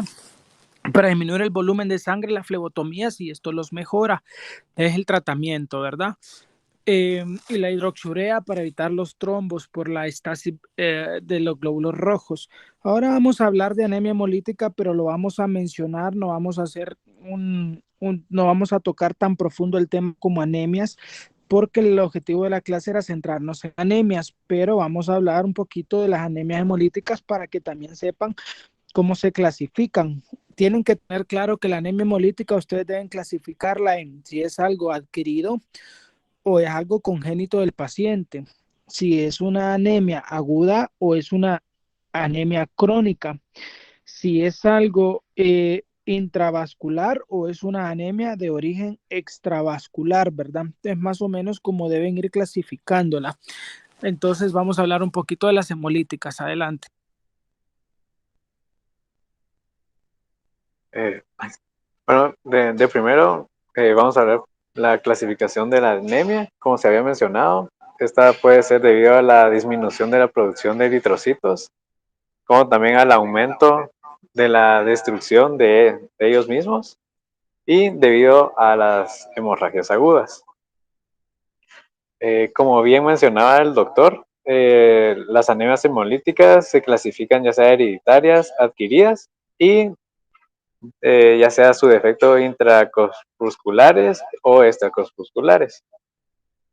Para disminuir el volumen de sangre, la flebotomía, si esto los mejora, es el tratamiento, ¿verdad? Y la hidroxiurea para evitar los trombos por la estasis de los glóbulos rojos. Ahora vamos a hablar de anemia hemolítica, pero lo vamos a mencionar, no vamos a hacer no vamos a tocar tan profundo el tema como anemias, porque el objetivo de la clase era centrarnos en anemias, pero vamos a hablar un poquito de las anemias hemolíticas para que también sepan cómo se clasifican. Tienen que tener claro que la anemia hemolítica ustedes deben clasificarla en si es algo adquirido o es algo congénito del paciente, si es una anemia aguda o es una anemia crónica, si es algo intravascular o es una anemia de origen extravascular, ¿verdad? Es más o menos como deben ir clasificándola. Entonces vamos a hablar un poquito de las hemolíticas. Adelante. Bueno, de primero vamos a ver la clasificación de la anemia. Como se había mencionado, esta puede ser debido a la disminución de la producción de eritrocitos, como también al aumento de la destrucción de ellos mismos y debido a las hemorragias agudas. Como bien mencionaba el doctor, las anemias hemolíticas se clasifican ya sea hereditarias, adquiridas y ya sea su defecto intracorpusculares o extracorpusculares.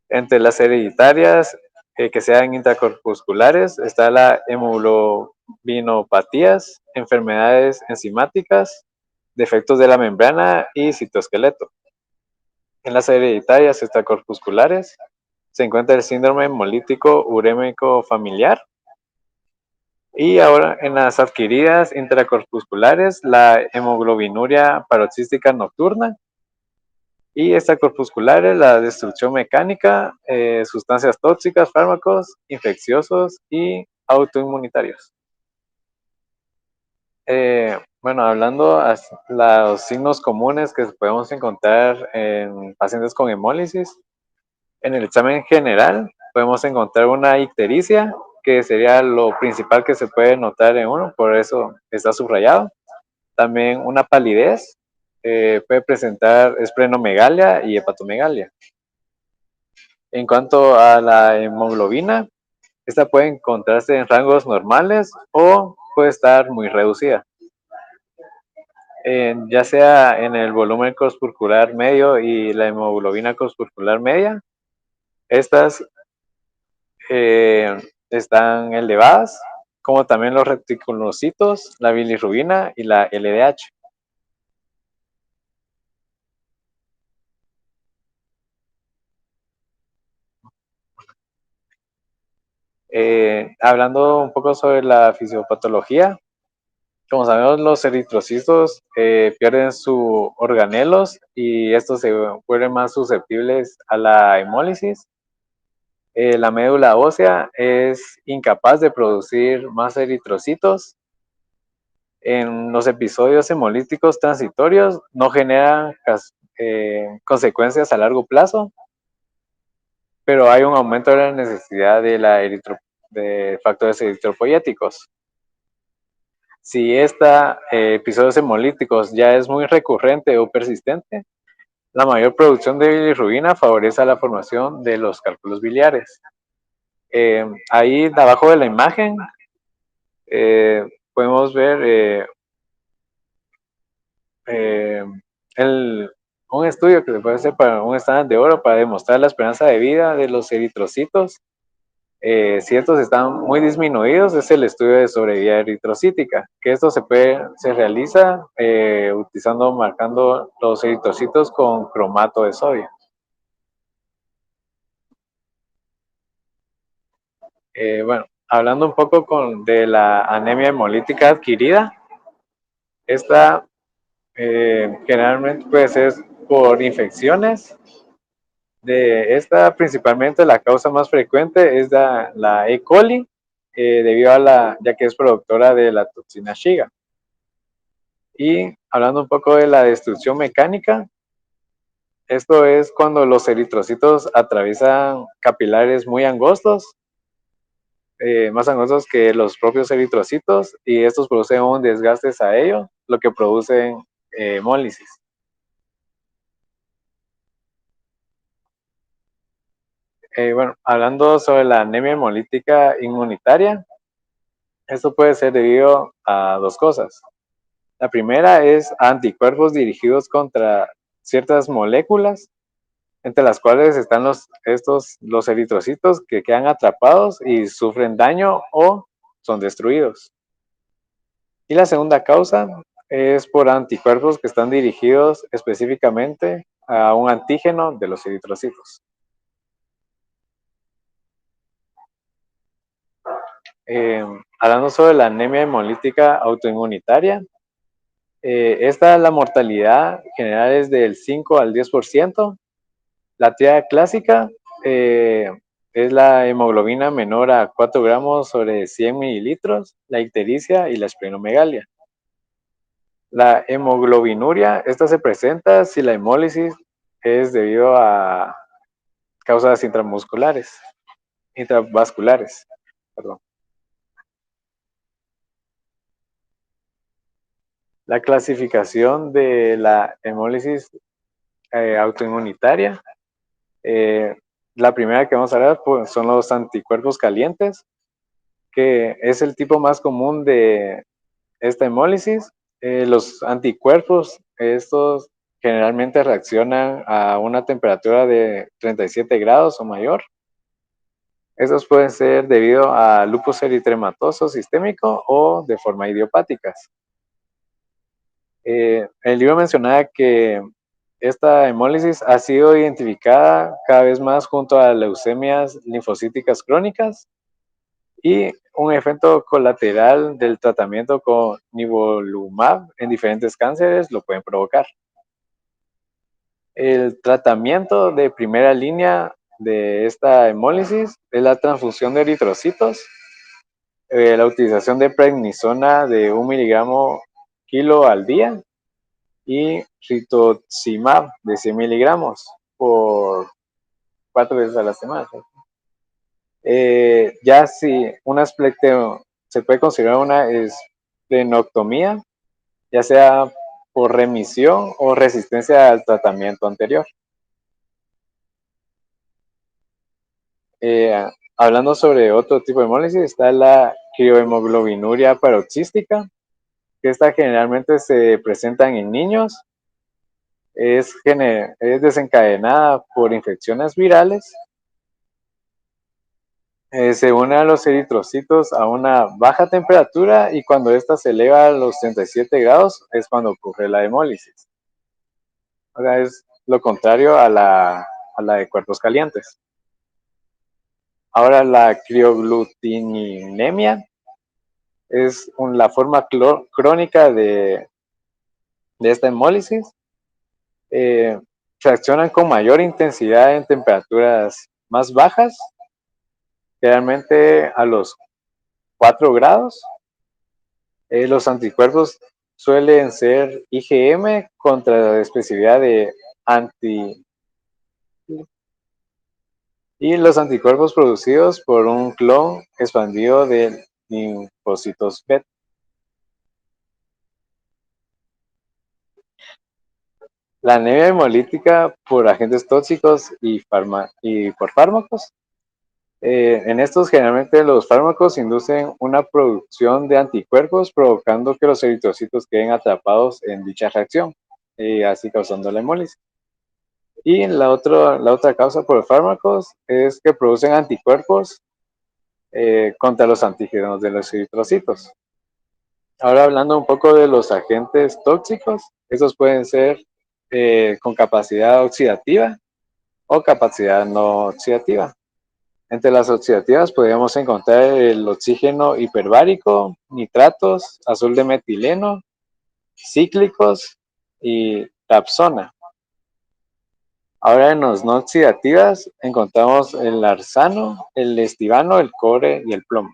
Entre las hereditarias que sean intracorpusculares está la hemoglobinopatías, enfermedades enzimáticas, defectos de la membrana y citoesqueleto. En las hereditarias extracorpusculares se encuentra el síndrome hemolítico urémico familiar. Y ahora en las adquiridas intracorpusculares, la hemoglobinuria paroxística nocturna. Y extracorpusculares, la destrucción mecánica, sustancias tóxicas, fármacos, infecciosos y autoinmunitarios. Bueno, hablando de los signos comunes que podemos encontrar en pacientes con hemólisis, en el examen general podemos encontrar una ictericia, que sería lo principal que se puede notar en uno, por eso está subrayado. También una palidez, puede presentar esplenomegalia y hepatomegalia. En cuanto a la hemoglobina, esta puede encontrarse en rangos normales o puede estar muy reducida. Ya sea en el volumen corpuscular medio y la hemoglobina corpuscular media, estas están elevadas, como también los reticulocitos, la bilirrubina y la LDH. Hablando un poco sobre la fisiopatología, como sabemos, los eritrocitos pierden sus organelos y estos se vuelven más susceptibles a la hemólisis. La médula ósea es incapaz de producir más eritrocitos. En los episodios hemolíticos transitorios no generan consecuencias a largo plazo, pero hay un aumento de la necesidad de factores eritropoyéticos. Si episodios hemolíticos ya es muy recurrente o persistente, la mayor producción de bilirrubina favorece la formación de los cálculos biliares. Ahí abajo de la imagen podemos ver un estudio que se puede hacer para un estándar de oro para demostrar la esperanza de vida de los eritrocitos. Si estos están muy disminuidos, es el estudio de sobrevida eritrocítica, que esto se realiza marcando los eritrocitos con cromato de sodio. Bueno, hablando un poco de la anemia hemolítica adquirida, esta generalmente puede ser por infecciones. De esta, principalmente la causa más frecuente es la E. coli, debido a ya que es productora de la toxina Shiga. Y hablando un poco de la destrucción mecánica, esto es cuando los eritrocitos atraviesan capilares muy angostos, más angostos que los propios eritrocitos, y estos producen un desgaste a ellos, lo que produce hemólisis. Bueno, hablando sobre la anemia hemolítica inmunitaria, esto puede ser debido a dos cosas. La primera es anticuerpos dirigidos contra ciertas moléculas, entre las cuales están los eritrocitos que quedan atrapados y sufren daño o son destruidos. Y la segunda causa es por anticuerpos que están dirigidos específicamente a un antígeno de los eritrocitos. Hablando sobre la anemia hemolítica autoinmunitaria, la mortalidad general es del 5 al 10%. La tía clásica es la hemoglobina menor a 4 gramos sobre 100 mililitros, la ictericia y la esplenomegalia. La hemoglobinuria, esta se presenta si la hemólisis es debido a causas intravasculares. Perdón. La clasificación de la hemólisis autoinmunitaria. La primera que vamos a ver pues, son los anticuerpos calientes, que es el tipo más común de esta hemólisis. Los anticuerpos, estos generalmente reaccionan a una temperatura de 37 grados o mayor. Estos pueden ser debido a lupus eritematoso sistémico o de forma idiopáticas. El libro mencionaba que esta hemólisis ha sido identificada cada vez más junto a leucemias linfocíticas crónicas y un efecto colateral del tratamiento con nivolumab en diferentes cánceres lo pueden provocar. El tratamiento de primera línea de esta hemólisis es la transfusión de eritrocitos, la utilización de prednisona de 1 miligramo kilo al día y rituximab de 100 miligramos por 4 veces a la semana. Ya si una se puede considerar una esplenectomía, ya sea por remisión o resistencia al tratamiento anterior. Hablando sobre otro tipo de hemólisis, está la criohemoglobinuria paroxística, que esta generalmente se presentan en niños. Es desencadenada por infecciones virales. Se une a los eritrocitos a una baja temperatura y cuando ésta se eleva a los 37 grados es cuando ocurre la hemólisis. Ahora es lo contrario a la de cuerpos calientes. Ahora la crioglutininemia es la forma crónica de esta hemólisis. Reaccionan con mayor intensidad en temperaturas más bajas, generalmente a los 4 grados. Los anticuerpos suelen ser IgM contra la especificidad de y los anticuerpos producidos por un clon expandido de linfocitos beta. La anemia hemolítica por agentes tóxicos y por fármacos. En estos generalmente los fármacos inducen una producción de anticuerpos provocando que los eritrocitos queden atrapados en dicha reacción, así causando la hemólisis. Y la otra causa por fármacos es que producen anticuerpos contra los antígenos de los eritrocitos. Ahora hablando un poco de los agentes tóxicos, estos pueden ser con capacidad oxidativa o capacidad no oxidativa. Entre las oxidativas podríamos encontrar el oxígeno hiperbárico, nitratos, azul de metileno, cíclicos y tapsona. Ahora en las no oxidativas encontramos el arsano, el estivano, el cobre y el plomo.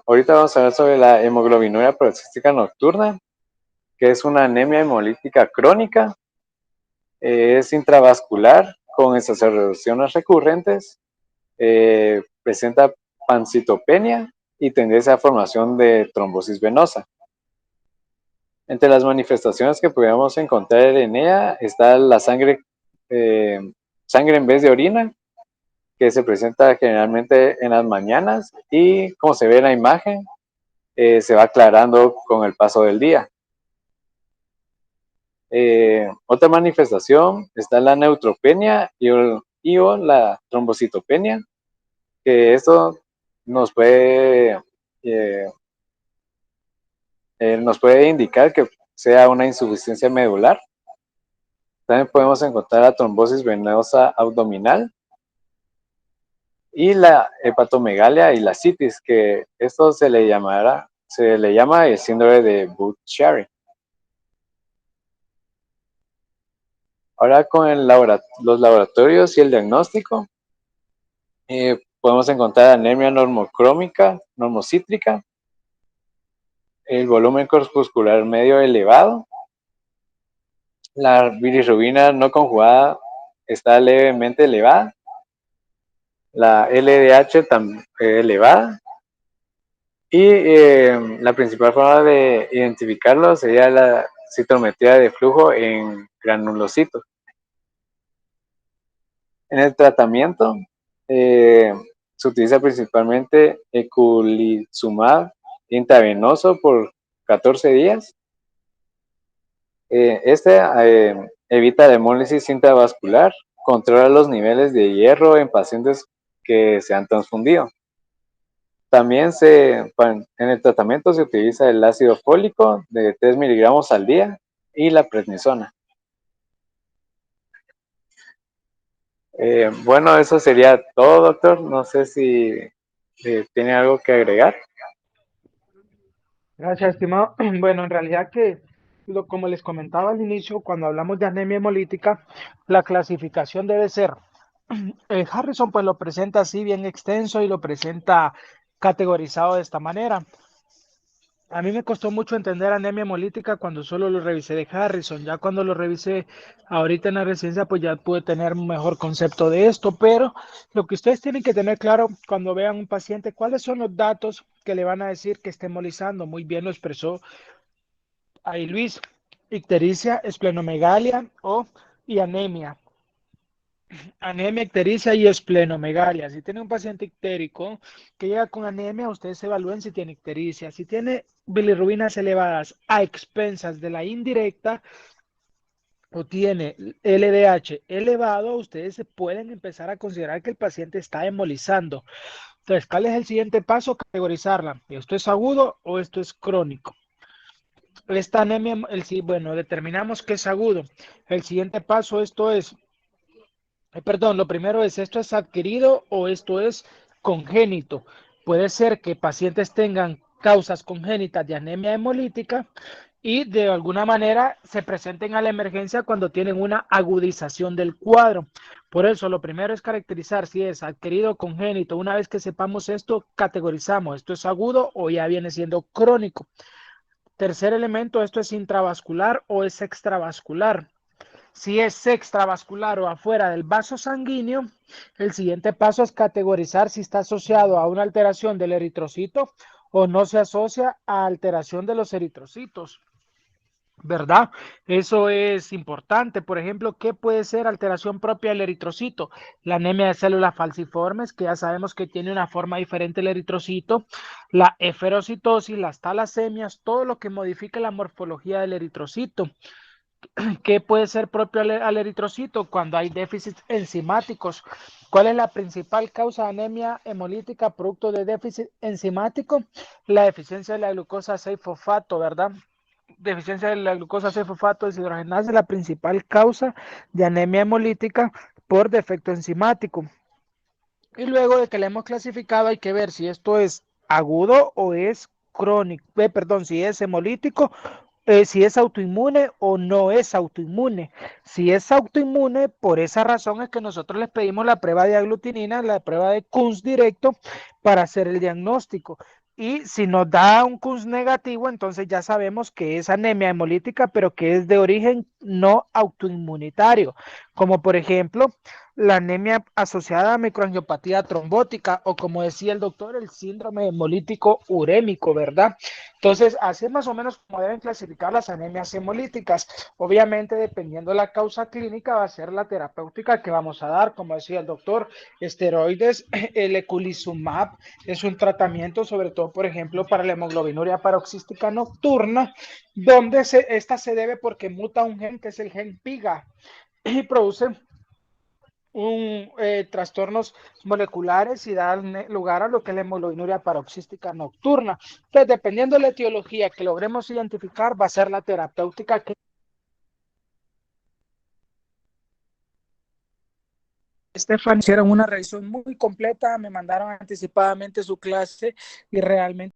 Ahorita vamos a hablar sobre la hemoglobinuria paroxística nocturna, que es una anemia hemolítica crónica. Es intravascular con exacerbaciones recurrentes, presenta pancitopenia y tendencia a formación de trombosis venosa. Entre las manifestaciones que podemos encontrar en ella está la sangre en vez de orina, que se presenta generalmente en las mañanas y como se ve en la imagen, se va aclarando con el paso del día. Otra manifestación está la neutropenia y la trombocitopenia, que esto nos puede indicar que sea una insuficiencia medular. También podemos encontrar la trombosis venosa abdominal y la hepatomegalia y la citis, que esto se le llama el síndrome de Budd-Chiari. Ahora con los laboratorios y el diagnóstico. Podemos encontrar anemia normocrómica, normocítrica, el volumen corpuscular medio elevado, la bilirrubina no conjugada está levemente elevada, la LDH elevada, y la principal forma de identificarlo sería la citometría de flujo en granulocitos. En el tratamiento se utiliza principalmente eculizumab intravenoso por 14 días. Evita la hemólisis intravascular, controla los niveles de hierro en pacientes que se han transfundido. También en el tratamiento se utiliza el ácido fólico de 3 miligramos al día y la prednisona. Bueno, eso sería todo, doctor. No sé si tiene algo que agregar. Gracias, estimado. Bueno, en realidad que, como les comentaba al inicio, cuando hablamos de anemia hemolítica, la clasificación debe ser, Harrison pues lo presenta así bien extenso y lo presenta categorizado de esta manera. A mí me costó mucho entender anemia hemolítica cuando solo lo revisé de Harrison. Ya cuando lo revisé ahorita en la residencia, pues ya pude tener un mejor concepto de esto. Pero lo que ustedes tienen que tener claro cuando vean un paciente, cuáles son los datos que le van a decir que esté hemolizando. Muy bien lo expresó ahí Luis. Ictericia, esplenomegalia y anemia. Anemia, ictericia y esplenomegalia. Si tiene un paciente ictérico que llega con anemia, ustedes evalúen si tiene ictericia. Si tiene bilirrubinas elevadas a expensas de la indirecta o tiene LDH elevado, ustedes pueden empezar a considerar que el paciente está hemolizando. Entonces, ¿cuál es el siguiente paso? Categorizarla. ¿Esto es agudo o esto es crónico? Esta anemia, bueno, determinamos que es agudo. El siguiente paso, esto es perdón, lo primero es, ¿esto es adquirido o esto es congénito? Puede ser que pacientes tengan causas congénitas de anemia hemolítica y de alguna manera se presenten a la emergencia cuando tienen una agudización del cuadro. Por eso, lo primero es caracterizar si es adquirido o congénito. Una vez que sepamos esto, categorizamos, ¿esto es agudo o ya viene siendo crónico? Tercer elemento, ¿esto es intravascular o es extravascular? Si es extravascular o afuera del vaso sanguíneo, el siguiente paso es categorizar si está asociado a una alteración del eritrocito o no se asocia a alteración de los eritrocitos, ¿verdad? Eso es importante. Por ejemplo, ¿qué puede ser alteración propia del eritrocito? La anemia de células falciformes, que ya sabemos que tiene una forma diferente el eritrocito, la eferocitosis, las talasemias, todo lo que modifica la morfología del eritrocito. ¿Qué puede ser propio al eritrocito cuando hay déficits enzimáticos? ¿Cuál es la principal causa de anemia hemolítica producto de déficit enzimático? La deficiencia de la glucosa 6-fosfato, ¿verdad? Deficiencia de la glucosa 6-fosfato deshidrogenasa es la principal causa de anemia hemolítica por defecto enzimático. Y luego de que le hemos clasificado, hay que ver si esto es agudo o es crónico, perdón, si es hemolítico, si es autoinmune o no es autoinmune. Si es autoinmune, por esa razón es que nosotros les pedimos la prueba de aglutinina, la prueba de Kunz directo para hacer el diagnóstico. Y si nos da un Kunz negativo, entonces ya sabemos que es anemia hemolítica, pero que es de origen no autoinmunitario, como por ejemplo la anemia asociada a microangiopatía trombótica o como decía el doctor, el síndrome hemolítico urémico, ¿verdad? Entonces, así es más o menos como deben clasificar las anemias hemolíticas. Obviamente, dependiendo de la causa clínica, va a ser la terapéutica que vamos a dar, como decía el doctor, esteroides, el eculizumab es un tratamiento, sobre todo, por ejemplo, para la hemoglobinuria paroxística nocturna, donde esta se debe porque muta un gen que es el gen PIGA y produce trastornos moleculares y dan lugar a lo que es la hemoglobinuria paroxística nocturna. Entonces, dependiendo de la etiología que logremos identificar, va a ser la terapéutica que Estefan hicieron una revisión muy completa, me mandaron anticipadamente su clase y realmente